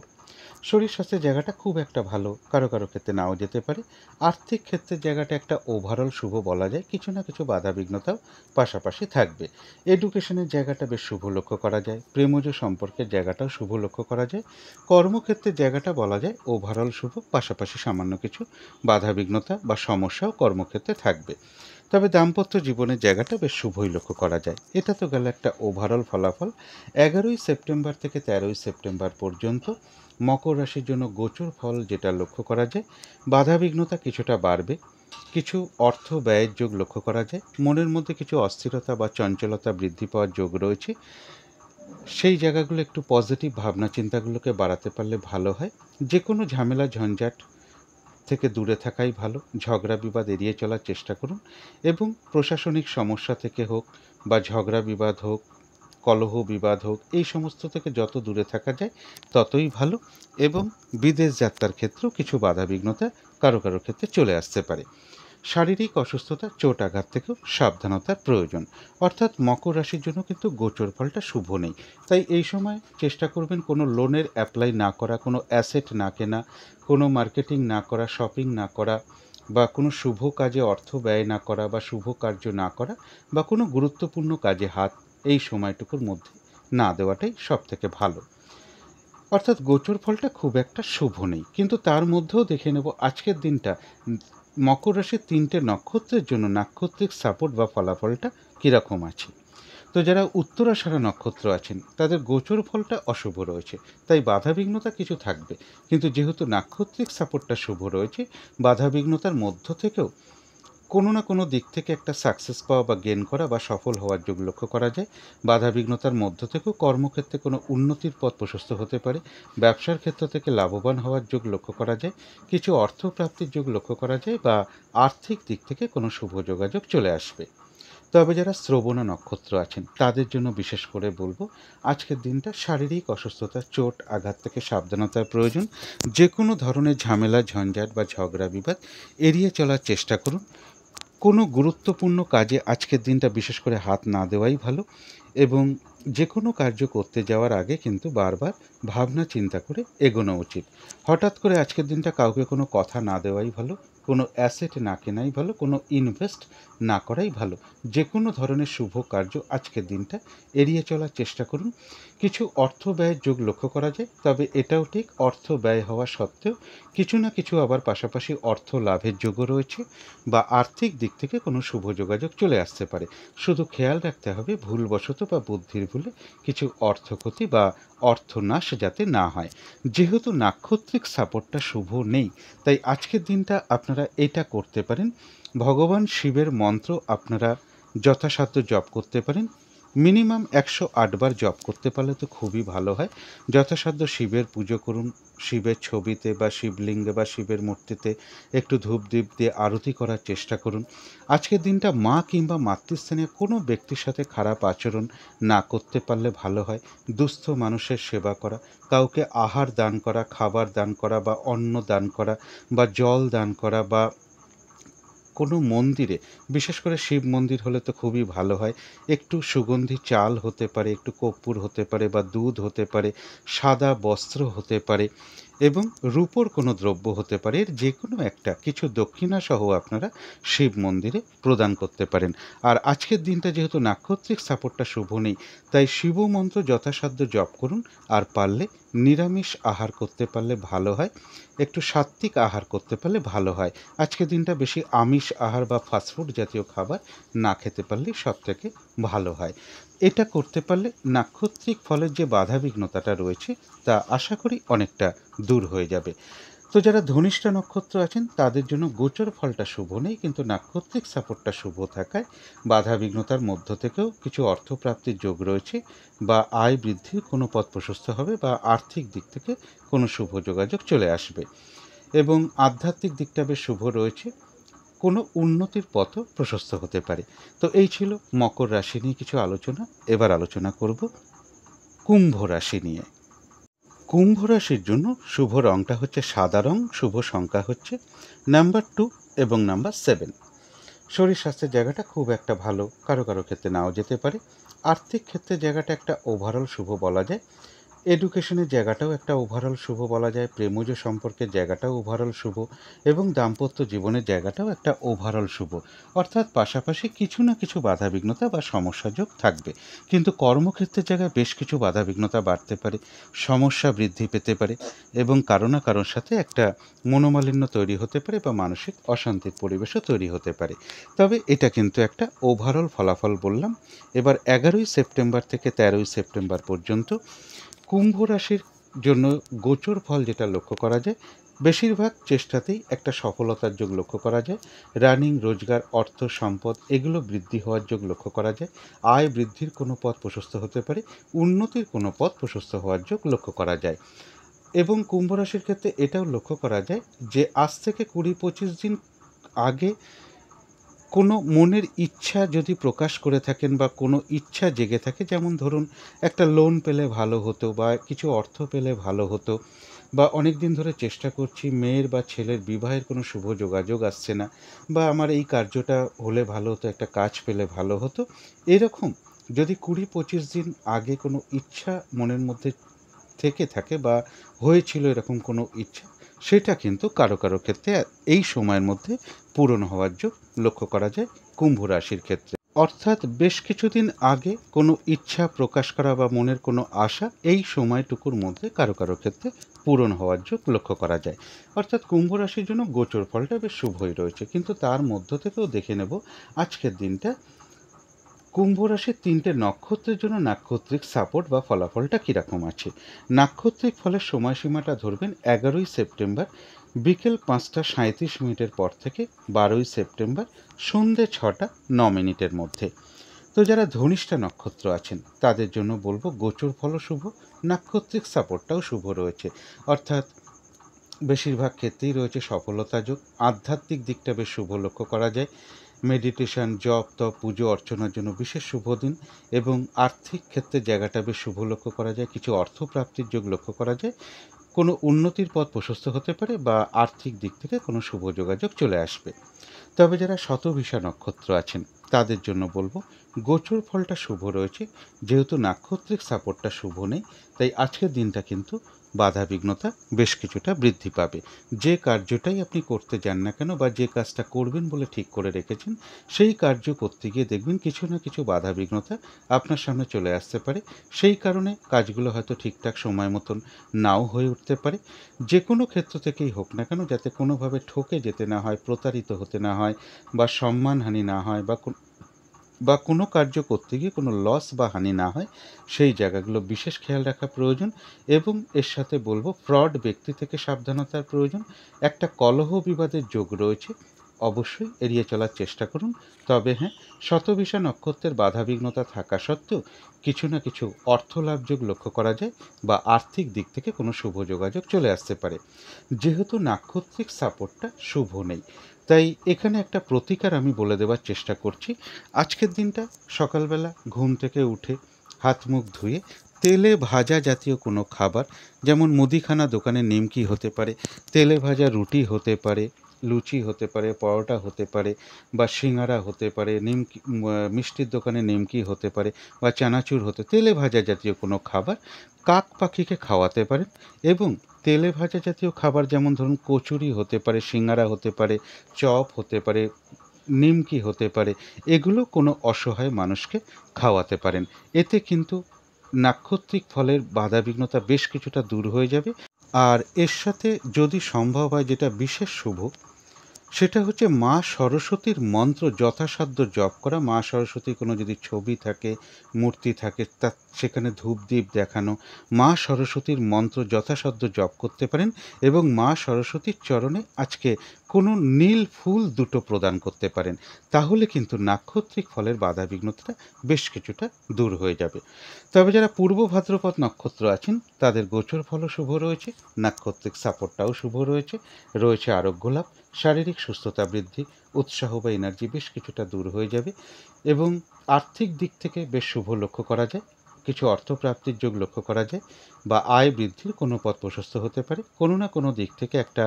শরীর স্বাস্থ্যের জায়গাটা খুব একটা ভালো, কারো কারো ক্ষেত্রে নাও যেতে পারে। আর্থিক ক্ষেত্রের জায়গাটা একটা ওভারঅল শুভ বলা যায়, কিছু না কিছু বাধা বিঘ্নতাও পাশাপাশি থাকবে। এডুকেশনের জায়গাটা বেশ শুভ লক্ষ্য করা যায়। প্রেমজ সম্পর্কের জায়গাটাও শুভ লক্ষ্য করা যায়। কর্মক্ষেত্রের জায়গাটা বলা যায় ওভারঅল শুভ, পাশাপাশি সামান্য কিছু বাধা বিঘ্নতা বা সমস্যাও কর্মক্ষেত্রে থাকবে। তবে দাম্পত্য জীবনের জায়গাটা বেশ শুভই লক্ষ্য করা যায়। এটা তো গেল একটা ওভারঅল ফলাফল। 11ই সেপ্টেম্বর থেকে 13ই সেপ্টেম্বর পর্যন্ত মকর রাশির জন্য গোচর ফল যেটা লক্ষ্য করা যায়, বাধাবিঘ্নতা কিছুটা বাড়বে। কিছু অর্থ ব্যয়ের যোগ লক্ষ্য করা যায়। মনের মধ্যে কিছু অস্থিরতা বা চঞ্চলতা বৃদ্ধি পাওয়ার যোগ রয়েছে। সেই জায়গাগুলো একটু পজিটিভ ভাবনা চিন্তাগুলোকে বাড়াতে পারলে ভালো হয়। যে কোনো ঝামেলা ঝঞ্ঝাট থেকে দূরে থাকাই ভালো। ঝগড়া বিবাদ এড়িয়ে চলার চেষ্টা করুন, এবং প্রশাসনিক সমস্যা থেকে হোক বা ঝগড়া বিবাদ হোক, কলহ বিবাদ হোক, এই সমস্ত থেকে যত দূরে থাকা যায় ততই ভালো। এবং বিদেশ যাত্রার ক্ষেত্রেও কিছু বাধা বিঘ্নতা কারো কারো ক্ষেত্রে চলে আসতে পারে। শারীরিক অসুস্থতা, চোট আঘাত থেকেও সাবধানতার প্রয়োজন। অর্থাৎ মকর রাশির জন্য কিন্তু গোচর ফলটা শুভ নেই। তাই এই সময় চেষ্টা করবেন কোনো লোনের অ্যাপ্লাই না করা, কোনো অ্যাসেট না কেনা, কোনো মার্কেটিং না করা, শপিং না করা, বা কোনো শুভ কাজে অর্থ ব্যয় না করা, বা শুভ কার্য না করা, বা কোনো গুরুত্বপূর্ণ কাজে হাত এই সময়টুকুর মধ্যে না দেওয়াটাই সব থেকে ভালো। অর্থাৎ গোচর ফলটা খুব একটা শুভ নেই, কিন্তু তার মধ্যেও দেখে নেব আজকের দিনটা মকর রাশির 3টে নক্ষত্রের জন্য নাক্ষত্রিক সাপোর্ট বা ফলাফলটা কীরকম আছে। তো যারা উত্তরাষাঢ়া নক্ষত্র আছেন তাদের গোচর ফলটা অশুভ রয়েছে, তাই বাধাবিঘ্নতা কিছু থাকবে। কিন্তু যেহেতু নাক্ষত্রিক সাপোর্টটা শুভ রয়েছে, বাধাবিঘ্নতার মধ্য থেকেও কোনো না কোনো দিক থেকে একটা সাকসেস পাওয়া বা গেন করা বা সফল হওয়ার যোগ লক্ষ্য করা যায়। বাধাবিঘ্নতার মধ্য থেকেও কর্মক্ষেত্রে কোনো উন্নতির পথ প্রশস্ত হতে পারে। ব্যবসার ক্ষেত্র থেকে লাভবান হওয়ার যোগ লক্ষ্য করা যায়। কিছু অর্থ প্রাপ্তির যোগ লক্ষ্য করা যায়, বা আর্থিক দিক থেকে কোনো শুভ যোগাযোগ চলে আসবে। তবে যারা শ্রবণা নক্ষত্র আছেন তাদের জন্য বিশেষ করে বলবো, আজকের দিনটা শারীরিক অসুস্থতা, চোট আঘাত থেকে সাবধানতার প্রয়োজন। যে কোনো ধরনের ঝামেলা ঝঞ্ঝাট বা ঝগড়া বিবাদ এড়িয়ে চলার চেষ্টা করুন। কোনো গুরুত্বপূর্ণ কাজে আজকের দিনটা বিশেষ করে হাত না দেওয়াই ভালো। এবং যে কোনো কার্য করতে যাওয়ার আগে কিন্তু বারবার ভাবনা চিন্তা করে এগোনো উচিত। হঠাৎ করে আজকের দিনটা কাউকে কোনো কথা না দেওয়াই ভালো। কোনো অ্যাসেট না কেনাই ভালো, কোনো ইনভেস্ট না করাই ভালো। যে কোনো ধরনের শুভ কার্য আজকের দিনটা এড়িয়ে চলার চেষ্টা করুন। কিছু অর্থ ব্যয়ের যোগ লক্ষ্য করা যায়, তবে এটাও ঠিক অর্থ ব্যয় হওয়া সত্ত্বেও কিছু না কিছু আবার পাশাপাশি অর্থ লাভের যোগও রয়েছে, বা আর্থিক দিক থেকে কোনো শুভ যোগাযোগ চলে আসতে পারে। শুধু খেয়াল রাখতে হবে ভুলবশত বা বুদ্ধির ভুলে কিছু অর্থক্ষতি বা অর্থনাশ যাতে না হয়। যেহেতু নাক্ষত্রিক সাপোর্টটা শুভ নেই, তাই আজকের দিনটা আপনারা এটা করতে পারেন, ভগবান শিবের মন্ত্র আপনারা যথাসাধ্য জপ করতে পারেন। মিনিমাম 108 বার জপ করতে পারলে তো খুবই ভালো হয়। যথাসাধ্য শিবের পুজো করুন, শিবের ছবিতে বা শিবলিঙ্গে বা শিবের মূর্তিতে একটু ধূপদীপ দিয়ে আরতি করার চেষ্টা করুন। আজকের দিনটা মা কিংবা মাতৃস্থানীয় কোনো ব্যক্তির সাথে খারাপ আচরণ না করতে পারলে ভালো হয়। দুস্থ মানুষের সেবা করা, কাউকে আহার দান করা, খাবার দান করা বা অন্ন দান করা বা জল দান করা, বা কোনো মন্দিরে, বিশেষ করে শিব মন্দির হলে তো খুবই ভালো হয়, একটু সুগন্ধি চাল হতে পারে, একটু কর্পূর হতে পারে বা দুধ হতে পারে, সাদা বস্ত্র হতে পারে এবং রূপোর কোনো দ্রব্য হতে পারে, এর যে কোনো একটা কিছু দক্ষিণাসহ আপনারা শিব মন্দিরে প্রদান করতে পারেন। আর আজকের দিনটা যেহেতু নাক্ষত্রিক সাপোর্টটা শুভ নেই, তাই শিব মন্ত্র যথাসাধ্য জপ করুন। আর পারলে নিরামিষ আহার করতে পারলে ভালো হয়, একটু সাত্ত্বিক আহার করতে পারলে ভালো হয়। আজকের দিনটা বেশি আমিষ আহার বা ফাস্টফুড জাতীয় খাবার না খেতে পারলেই সবথেকে ভালো হয়। এটা করতে পারলে নাক্ষত্রিক ফলের যে বাধাবিঘ্নতাটা রয়েছে তা আশা করি অনেকটা দূর হয়ে যাবে। তো যারা ধনিষ্ঠা নক্ষত্র আছেন তাদের জন্য গোচর ফলটা শুভ নেই, কিন্তু নাক্ষত্রিক সাপোর্টটা শুভ থাকায় বাধাবিঘ্নতার মধ্য থেকেও কিছু অর্থপ্রাপ্তির যোগ রয়েছে, বা আয় বৃদ্ধির কোনো পথ প্রশস্ত হবে, বা আর্থিক দিক থেকে কোনো শুভ যোগাযোগ চলে আসবে এবং আধ্যাত্মিক দিকটা বেশ শুভ রয়েছে, কোনো উন্নতির পথও প্রশস্ত হতে পারে। তো এই ছিল মকর রাশি নিয়ে কিছু আলোচনা। এবার আলোচনা করব কুম্ভ রাশি নিয়ে। কুম্ভ রাশির জন্য শুভ রংটা হচ্ছে সাদা রং, শুভ সংখ্যা হচ্ছে নাম্বার 2 এবং নাম্বার 7। শরীর স্বাস্থ্যের জায়গাটা খুব একটা ভালো, কারো কারো ক্ষেত্রে নাও যেতে পারে। আর্থিক ক্ষেত্রে জায়গাটা একটা ওভারঅল শুভ বলা যায়। এডুকেশনের জায়গাটাও একটা ওভারঅল শুভ বলা যায়, প্রেমজ সম্পর্কের জায়গাটাও ওভারঅল শুভ এবং দাম্পত্য জীবনের জায়গাটাও একটা ওভারঅল শুভ। অর্থাৎ পাশাপাশি কিছু না কিছু বাধাবিঘ্নতা বা সমস্যা যোগ থাকবে, কিন্তু কর্মক্ষেত্রের জায়গায় বেশ কিছু বাধাবিঘ্নতা বাড়তে পারে, সমস্যা বৃদ্ধি পেতে পারে এবং কারো না কারোর সাথে একটা মনোমালিন্য তৈরি হতে পারে বা মানসিক অশান্তির পরিবেশও তৈরি হতে পারে। তবে এটা কিন্তু একটা ওভারঅল ফলাফল বললাম। এবার 11ই সেপ্টেম্বর থেকে 13ই সেপ্টেম্বর পর্যন্ত কুম্ভ রাশির জন্য গোচর ফল যেটা লক্ষ্য করা যায়, বেশিরভাগ চেষ্টাতেই একটা সফলতার যোগ লক্ষ্য করা যায়। রানিং, রোজগার, অর্থ, সম্পদ এগুলো বৃদ্ধি হওয়ার যোগ লক্ষ্য করা যায়। আয় বৃদ্ধির কোনো পথ প্রশস্ত হতে পারে, উন্নতির কোনো পথ প্রশস্ত হওয়ার যোগ লক্ষ্য করা যায়। এবং কুম্ভ রাশির ক্ষেত্রে এটাও লক্ষ্য করা যায় যে আজ থেকে 20-25 দিন আগে কোনো মনের ইচ্ছা যদি প্রকাশ করে থাকেন বা কোনো ইচ্ছা জেগে থাকে, যেমন ধরুন একটা লোন পেলে ভালো হতো বা কিছু অর্থ পেলে ভালো হতো, বা অনেক দিন ধরে চেষ্টা করছি মেয়ের বা ছেলের বিবাহের কোনো শুভ যোগাযোগ আসছে না, বা আমার এই কার্যটা হলে ভালো হতো, একটা কাজ পেলে ভালো হতো, এরকম যদি 20-25 দিন আগে কোনো ইচ্ছা মনের মধ্যে থেকে থাকে বা হয়েছিল এরকম কোনো ইচ্ছা, সেটা কিন্তু কারো কারো ক্ষেত্রে এই সময়ের মধ্যে পূরণ হওয়ার যোগ লক্ষ্য করা যায় কুম্ভ রাশির ক্ষেত্রে। অর্থাৎ বেশ কিছুদিন আগে কোনো ইচ্ছা প্রকাশ করা বা মনের কোনো আশা এই সময়টুকুর মধ্যে কারো কারো ক্ষেত্রে পূরণ হওয়ার যোগ লক্ষ্য করা যায়। অর্থাৎ কুম্ভ রাশির জন্য গোচর ফলটা বেশ শুভই রয়েছে, কিন্তু তার মধ্য থেকেও দেখে নেব আজকের দিনটা কুম্ভ রাশির 3টে নক্ষত্রের জন্য নাক্ষত্রিক সাপোর্ট বা ফলাফলটা কীরকম আছে। নাক্ষত্রিক ফলের সময়সীমাটা ধরবেন 11ই সেপ্টেম্বর বিকেল 5টা 37 মিনিটের পর থেকে 12ই সেপ্টেম্বর সন্ধে 6টা 9 মিনিটের মধ্যে। তো যারা ধনিষ্ঠা নক্ষত্র আছেন তাদের জন্য বলবো গোচর ফলও শুভ, নাক্ষত্রিক সাপোর্টটাও শুভ রয়েছে। অর্থাৎ বেশিরভাগ ক্ষেত্রেই রয়েছে সফলতা যোগ। আধ্যাত্মিক দিকটা বেশ শুভ লক্ষ্য করা যায়। মেডিটেশন, জপ তপ, পুজো অর্চনার জন্য বিশেষ শুভ দিন এবং আর্থিক ক্ষেত্রে জায়গাটা বেশ শুভ লক্ষ্য করা যায়। কিছু অর্থপ্রাপ্তির যোগ লক্ষ্য করা যায়, কোনো উন্নতির পথ প্রশস্ত হতে পারে বা আর্থিক দিক থেকে কোনো শুভ যোগাযোগ চলে আসবে। তবে যারা শতভিষা নক্ষত্র আছেন তাদের জন্য বলবো গোচর ফলটা শুভ রয়েছে, যেহেতু নাক্ষত্রিক সাপোর্টটা শুভ নেই, তাই আজকের দিনটা কিন্তু বাধাবিঘ্নতা বেশ কিছুটা বৃদ্ধি পাবে। যে কার্যটাই আপনি করতে যান না কেন বা যে কাজটা করবেন বলে ঠিক করে রেখেছেন, সেই কার্য করতে গিয়ে দেখবেন কিছু না কিছু বাধাবিঘ্নতা আপনার সামনে চলে আসতে পারে। সেই কারণে কাজগুলো হয়তো ঠিকঠাক সময় মতন নাও হয়ে উঠতে পারে। যে কোনো ক্ষেত্র থেকেই হোক না কেন, যাতে কোনোভাবে ঠকে যেতে না হয়, প্রতারিত হতে না হয় বা সম্মানহানি না হয় বা কোনো কার্য করতে গিয়ে কোনো লস বা হানি না হয়, সেই জায়গাগুলো বিশেষ খেয়াল রাখা প্রয়োজন। এবং এর সাথে বলবো, ফ্রড ব্যক্তি থেকে সাবধানতার প্রয়োজন। একটা কলহ বিবাদের যোগ রয়েছে, অবশ্যই এড়িয়ে চলার চেষ্টা করুন। তবে হ্যাঁ, শতভিষা নক্ষত্রের বাধাবিঘ্নতা থাকা সত্ত্বেও কিছু না কিছু অর্থলাভ যোগ লক্ষ্য করা যায় বা আর্থিক দিক থেকে কোনো শুভ যোগাযোগ চলে আসতে পারে। যেহেতু নাক্ষত্রিক সাপোর্টটা শুভ নেই, তাই এখানে একটা প্রতিকার আমি বলে দেওয়ার চেষ্টা করছি। আজকের দিনটা সকালবেলা ঘুম থেকে উঠে হাত মুখ ধুয়ে তেলে ভাজা জাতীয় কোনো খাবার, যেমন মুদিখানা দোকানে নিমকি হতে পারে, তেলে ভাজা রুটি হতে পারে, লুচি হতে পারে, পরোটা হতে পারে বা সিঙ্গারা হতে পারে, নিমকি মিষ্টির দোকানে নিমকি হতে পারে বা চানাচুর তেলে ভাজা জাতীয় কোনো খাবার কাক পাখিকে খাওয়াতে পারেন। এবং তেলে ভাজা জাতীয় খাবার যেমন ধরুন কচুরি হতে পারে, সিঙ্গারা হতে পারে, চপ হতে পারে, নিমকি হতে পারে, এগুলো কোনো অসহায় মানুষকে খাওয়াতে পারেন। এতে কিন্তু নাক্ষত্রিক ফলের বাধাবিঘ্নতা বেশ কিছুটা দূর হয়ে যাবে। আর এর সাথে যদি সম্ভব হয়, যেটা বিশেষ শুভ, সেটা হচ্ছে মা সরস্বতীর মন্ত্র যথাসাধ্য জপ করা। মা সরস্বতীর কোনো যদি ছবি থাকে, মূর্তি থাকে, তা সেখানে ধূপদীপ দেখানো, মা সরস্বতীর মন্ত্র যথাসাধ্য জপ করতে পারেন। এবং মা সরস্বতীর চরণে আজকে কোনো নীল ফুল দুটো প্রদান করতে পারেন। তাহলে কিন্তু নাক্ষত্রিক ফলের বাধাবিঘ্নতা বেশ কিছুটা দূর হয়ে যাবে। তবে যারা পূর্ব ভাদ্রপদ নক্ষত্র আছেন, তাদের গোচর ফলও শুভ রয়েছে, নাক্ষত্রিক সাপোর্টটাও শুভ রয়েছে, রয়েছে আরোগ্য লাভ, শারীরিক সুস্থতা বৃদ্ধি, উৎসাহ বা এনার্জি বেশ কিছুটা দূর হয়ে যাবে। এবং আর্থিক দিক থেকে বেশ শুভ লক্ষ্য করা যায়, কিছু অর্থপ্রাপ্তির যোগ লক্ষ্য করা যায় বা আয় বৃদ্ধির কোনো পথ প্রশস্ত হতে পারে। কোনো না কোনো দিক থেকে একটা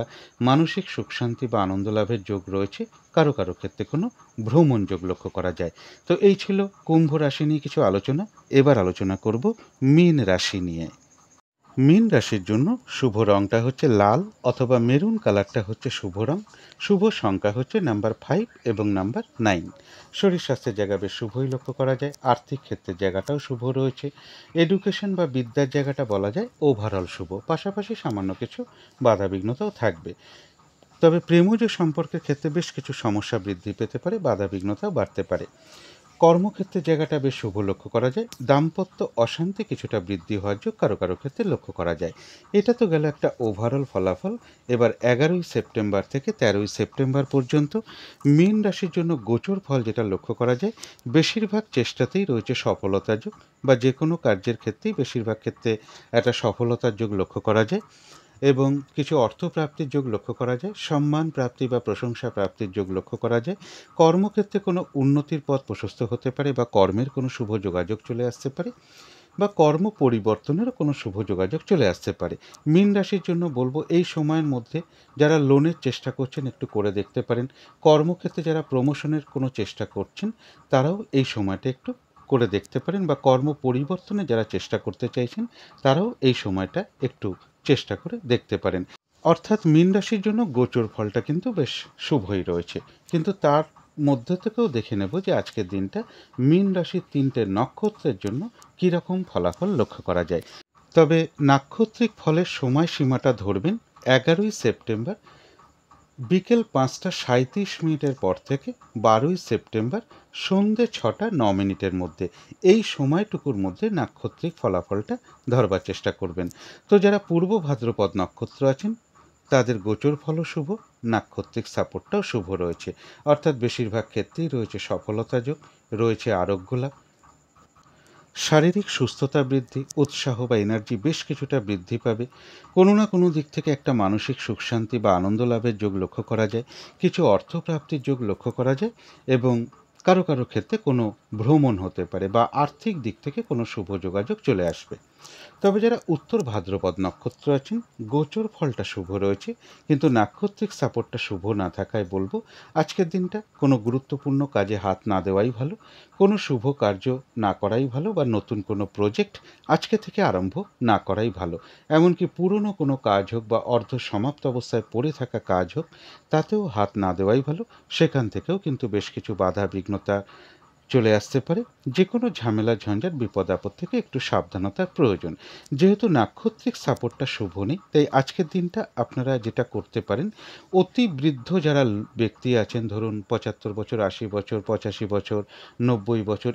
মানসিক সুখ শান্তি বা আনন্দ লাভের যোগ রয়েছে। কারো কারো ক্ষেত্রে কোনো ভ্রমণ যোগ লক্ষ্য করা যায়। তো এই ছিল কুম্ভ রাশি নিয়ে কিছু আলোচনা। এবার আলোচনা করব মীন রাশি নিয়ে। মীন রাশির জন্য শুভ রংটা হচ্ছে লাল অথবা মেরুন কালারটা হচ্ছে শুভ রং। শুভ সংখ্যা হচ্ছে নাম্বার 5 এবং নাম্বার 9। শরীর স্বাস্থ্যের জায়গা বেশ শুভই লক্ষ্য করা যায়। আর্থিক ক্ষেত্রের জায়গাটাও শুভ রয়েছে। এডুকেশন বা বিদ্যার জায়গাটা বলা যায় ওভারঅল শুভ, পাশাপাশি সামান্য কিছু বাধাবিঘ্নতাও থাকবে। তবে প্রেমজ সম্পর্কের ক্ষেত্রে বেশ কিছু সমস্যা বৃদ্ধি পেতে পারে, বাধাবিঘ্নতাও বাড়তে পারে। কর্মক্ষেত্রের জায়গাটা বেশ শুভ লক্ষ্য করা যায়। দাম্পত্য অশান্তি কিছুটা বৃদ্ধি হওয়ার যোগ কারো কারো ক্ষেত্রে লক্ষ্য করা যায়। এটা তো গেল একটা ওভারঅল ফলাফল। এবার 11ই সেপ্টেম্বর থেকে 13ই সেপ্টেম্বর পর্যন্ত মীন রাশির জন্য গোচর ফল যেটা লক্ষ্য করা যায়, বেশিরভাগ চেষ্টাতেই রয়েছে সফলতার যোগ বা যে কোনো কার্যের ক্ষেত্রেই বেশিরভাগ ক্ষেত্রে একটা সফলতার যোগ লক্ষ্য করা যায়। এবং কিছু অর্থপ্রাপ্তির যোগ লক্ষ্য করা যায়, সম্মান প্রাপ্তি বা প্রশংসা প্রাপ্তির যোগ লক্ষ্য করা যায়। কর্মক্ষেত্রে কোনো উন্নতির পথ প্রশস্ত হতে পারে বা কর্মের কোনো শুভ যোগাযোগ চলে আসতে পারে বা কর্ম পরিবর্তনেরও কোনো শুভ যোগাযোগ চলে আসতে পারে। মীন রাশির জন্য বলবো, এই সময়ের মধ্যে যারা লোনের চেষ্টা করছেন একটু করে দেখতে পারেন। কর্মক্ষেত্রে যারা প্রমোশনের কোনো চেষ্টা করছেন, তারাও এই সময়টা একটু করে দেখতে পারেন। বা কর্ম পরিবর্তনে যারা চেষ্টা করতে চাইছেন, তারাও এই সময়টা একটু চেষ্টা করে দেখতে পারেন। অর্থাৎ মীন রাশির জন্য গোচর ফলটা কিন্তু বেশ শুভই রয়েছে। কিন্তু তার মধ্যে থেকেও দেখে নেব যে আজকের দিনটা মীন রাশির 3টে নক্ষত্রের জন্য কীরকম ফলাফল লক্ষ্য করা যায়। তবে নাক্ষত্রিক ফলের সময়সীমাটা ধরবেন 11ই সেপ্টেম্বর বিকেল 5টা 37 মিনিটের পর থেকে 12ই সেপ্টেম্বর সন্ধ্যে 6টা 9 মিনিটের মধ্যে। এই সময়টুকুর মধ্যে নাক্ষত্রিক ফলাফলটা ধরবার চেষ্টা করবেন। তো যারা পূর্ব ভাদ্রপদ নক্ষত্র আছেন, তাদের গোচর ফলও শুভ, নাক্ষত্রিক সাপোর্টটাও শুভ রয়েছে। অর্থাৎ বেশিরভাগ ক্ষেত্রেই রয়েছে সফলতা যোগ, রয়েছে আরোগ্য লাভ, শারীরিক সুস্থতা বৃদ্ধি, উৎসাহ বা এনার্জি বেশ কিছুটা বৃদ্ধি পাবে। কোনো না কোনো দিক থেকে একটা মানসিক সুখ শান্তি বা আনন্দ লাভের যোগ লক্ষ্য করা যায়। কিছু অর্থপ্রাপ্তির যোগ লক্ষ্য করা যায়। এবং কারো কারো ক্ষেত্রে কোনো ভ্রমণ হতে পারে বা আর্থিক দিক থেকে কোনো শুভ যোগাযোগ চলে আসবে। তবে যারা উত্তর ভাদ্রপদ নক্ষত্র আছেন, গোচর ফলটা শুভ রয়েছে, কিন্তু নাক্ষত্রিক সাপোর্টটা শুভ না থাকায় বলবো আজকের দিনটা কোনো গুরুত্বপূর্ণ কাজে হাত না দেওয়াই ভালো, কোনো শুভ কার্য না করাই ভালো, বা নতুন কোনো প্রজেক্ট আজকে থেকে আরম্ভ না করাই ভালো। এমনকি পুরনো কোনো কাজ হোক বা অর্ধ সমাপ্ত অবস্থায় পড়ে থাকা কাজ হোক, তাতেও হাত না দেওয়াই ভালো। সেখান থেকেও কিন্তু বেশ কিছু বাধা বিঘ্নতা চলে আসতে পারে। যে কোনো ঝামেলা ঝঞ্ঝাট বিপদ আপদ থেকে একটু সাবধানতার প্রয়োজন। যেহেতু নাক্ষত্রিক সাপোর্টটা শুভ নেই, তাই আজকের দিনটা আপনারা যেটা করতে পারেন, অতি বৃদ্ধ যারা ব্যক্তি আছেন, ধরুন 75 বছর, 80 বছর, 85 বছর, 90 বছর,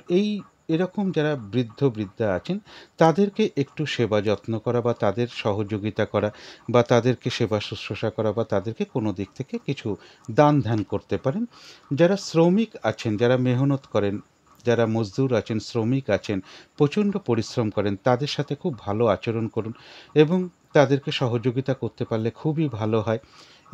এরকম যারা বৃদ্ধ বৃদ্ধা আছেন, তাদেরকে একটু সেবা যত্ন করা বা তাদের সহযোগিতা করা বা তাদেরকে সেবা শুশ্রূষা করা বা তাদেরকে কোনো দিক থেকে কিছু দান ধ্যান করতে পারেন। যারা শ্রমিক আছেন, যারা মেহনত করেন, যারা মজদুর আছেন, শ্রমিক আছেন, প্রচণ্ড পরিশ্রম করেন, তাদের সাথে খুব ভালো আচরণ করুন এবং তাদেরকে সহযোগিতা করতে পারলে খুবই ভালো হয়।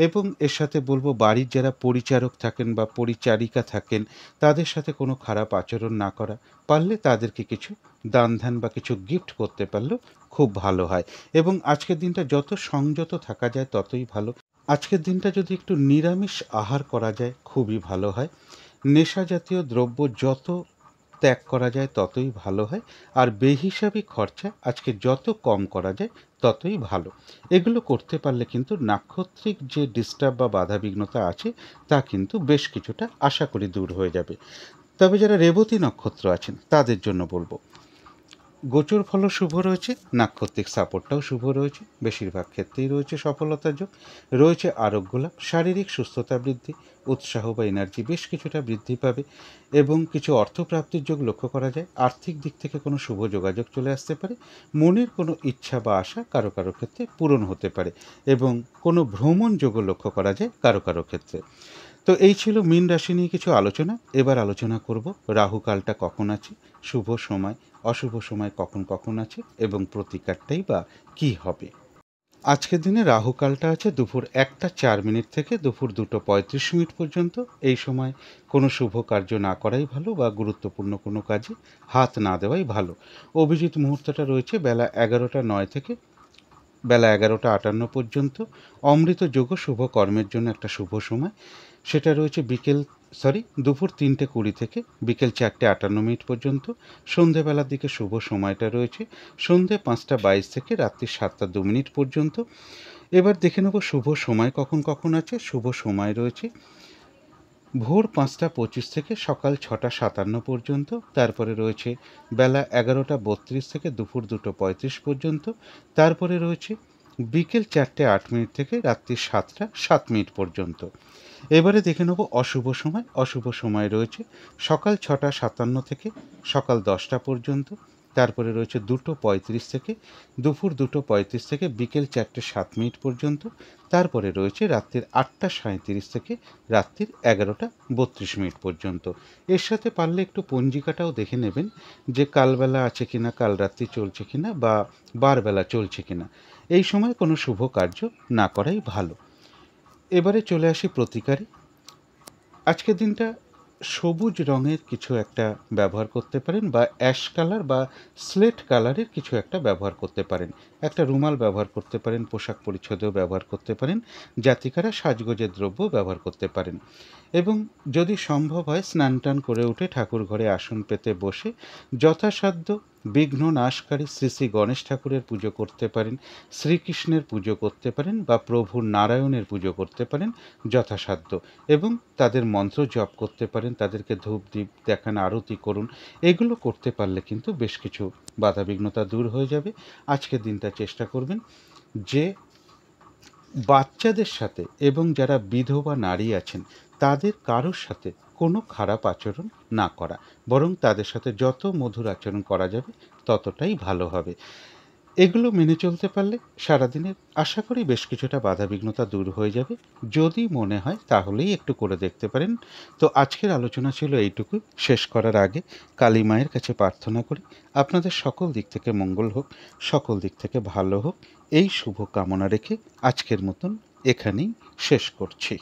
এবং এর সাথে বলবো, বাড়ির যারা পরিচারক থাকেন বা পরিচারিকা থাকেন, তাদের সাথে কোনো খারাপ আচরণ না করা, পারলে তাদেরকে কিছু দান ধ্যান বা কিছু গিফট করতে পারলেও খুব ভালো হয়। এবং আজকের দিনটা যত সংযত থাকা যায় ততই ভালো। আজকের দিনটা যদি একটু নিরামিষ আহার করা যায় খুবই ভালো হয়। নেশা জাতীয় দ্রব্য যত ত্যাগ করা যায় ততই ভালো হয়। আর বেহিসাবি খরচা আজকে যত কম করা যায় ততই ভালো। এগুলো করতে পারলে কিন্তু নাক্ষত্রিক যে ডিস্টার্ব বা বাধাবিঘ্নতা আছে, তা কিন্তু বেশ কিছুটা আশা করি দূর হয়ে যাবে। তবে যারা রেবতী নক্ষত্র আছেন তাদের জন্য বলবো, গোচর ফলও শুভ রয়েছে, নাক্ষত্রিক সাপোর্টটাও শুভ রয়েছে, বেশিরভাগ ক্ষেত্রেই রয়েছে সফলতার যোগ, রয়েছে আরোগ্য লাভ, শারীরিক সুস্থতা বৃদ্ধি, উৎসাহ বা এনার্জি বেশ কিছুটা বৃদ্ধি পাবে এবং কিছু অর্থপ্রাপ্তির যোগ লক্ষ্য করা যায়। আর্থিক দিক থেকে কোনো শুভ যোগাযোগ চলে আসতে পারে, মনের কোনো ইচ্ছা বা আশা কারো কারো ক্ষেত্রে পূরণ হতে পারে এবং কোনো ভ্রমণ যোগও লক্ষ্য করা যায় কারো কারো ক্ষেত্রে। তো এই ছিল মীন রাশি নিয়ে কিছু আলোচনা। এবার আলোচনা করব রাহুকালটা কখন আছে, শুভ সময় অশুভ সময় কখন কখন আছে এবং প্রতিকারটাই বা কী হবে। আজকের দিনে রাহুকালটা আছে দুপুর 1টা 4 মিনিট থেকে দুপুর 2টা 35 মিনিট পর্যন্ত। এই সময় কোনো শুভ কার্য না করাই ভালো বা গুরুত্বপূর্ণ কোনো কাজে হাত না দেওয়াই ভালো। অভিজিৎ মুহূর্তটা রয়েছে বেলা 11টা 9 থেকে বেলা 11টা 58 পর্যন্ত। অমৃত যোগ শুভ কর্মের জন্য একটা শুভ সময়, সেটা রয়েছে দুপুর 3টে 20 থেকে বিকেল 4টে 58 মিনিট পর্যন্ত। সন্ধেবেলার দিকে শুভ সময়টা রয়েছে সন্ধে 5টা 22 থেকে রাত্রি 7টা 2 মিনিট পর্যন্ত। এবার দেখে নেব শুভ সময় কখন কখন আছে। শুভ সময় রয়েছে ভোর 5টা 25 থেকে সকাল 6টা 57 পর্যন্ত। তারপরে রয়েছে বেলা 11টা 32 থেকে দুপুর 2টো 35 পর্যন্ত। তারপরে রয়েছে বিকেল 4টে 8 মিনিট থেকে রাত্রি 7টা 7 মিনিট পর্যন্ত। এবারে দেখে নেব অশুভ সময়। অশুভ সময় রয়েছে সকাল 6টা 57 থেকে সকাল 10টা পর্যন্ত। তারপরে রয়েছে 2টো 35 থেকে দুপুর 2টো 35 থেকে বিকেল 4টে 7 মিনিট পর্যন্ত। তারপরে রয়েছে রাত্রির 8টা 37 থেকে রাত্রির 11টা 32 মিনিট পর্যন্ত। এর সাথে পারলে একটু পঞ্জিকাটাও দেখে নেবেন যে কালবেলা আছে কিনা, কাল রাত্রি চলছে কিনা বা বারবেলা চলছে কিনা। এই সময় কোনো শুভ কার্য না করাই ভালো। এবারে চলে আসি প্রতিকারে। আজকের দিনটা সবুজ রঙের কিছু একটা ব্যবহার করতে পারেন বা অ্যাশ কালার বা স্লেট কালারের কিছু একটা ব্যবহার করতে পারেন। একটা রুমাল ব্যবহার করতে পারেন, পোশাক পরিচ্ছদেও ব্যবহার করতে পারেন, জাতিকারা সাজগোজের দ্রব্য ব্যবহার করতে পারেন। এবং যদি সম্ভব হয় স্নান টান করে উঠে ঠাকুর ঘরে আসন পেতে বসে যথাসাধ্য বিঘ্ন নাশকারী শ্রী শ্রী গণেশ ঠাকুরের পুজো করতে পারেন, শ্রীকৃষ্ণের পুজো করতে পারেন বা প্রভু নারায়ণের পুজো করতে পারেন যথাসাধ্য, এবং তাদের মন্ত্র জপ করতে পারেন, তাদেরকে ধূপ দীপ দেখান, আরতি করুন। এগুলো করতে পারলে কিন্তু বেশ কিছু বাধাবিঘ্নতা দূর হয়ে যাবে। আজকের দিনটা চেষ্টা করবেন যে বাচ্চাদের সাথে এবং যারা বিধবা নারী আছেন তাদের কারোর সাথে কোনো খারাপ আচরণ না করা, বরং তাদের সাথে যত মধুর আচরণ করা যাবে ততটাই ভালো হবে। এগুলো মেনে চলতে পারলে সারাদিনের আশা করি বেশ কিছুটা বাধাবিঘ্নতা দূর হয়ে যাবে। যদি মনে হয় তাহলেই একটু করে দেখতে পারেন। তো আজকের আলোচনা ছিল এইটুকুই। শেষ করার আগে কালী মায়ের কাছে প্রার্থনা করি আপনাদের সকল দিক থেকে মঙ্গল হোক, সকল দিক থেকে ভালো হোক, এই শুভ কামনা রেখে আজকের মতন এখানেই শেষ করছি।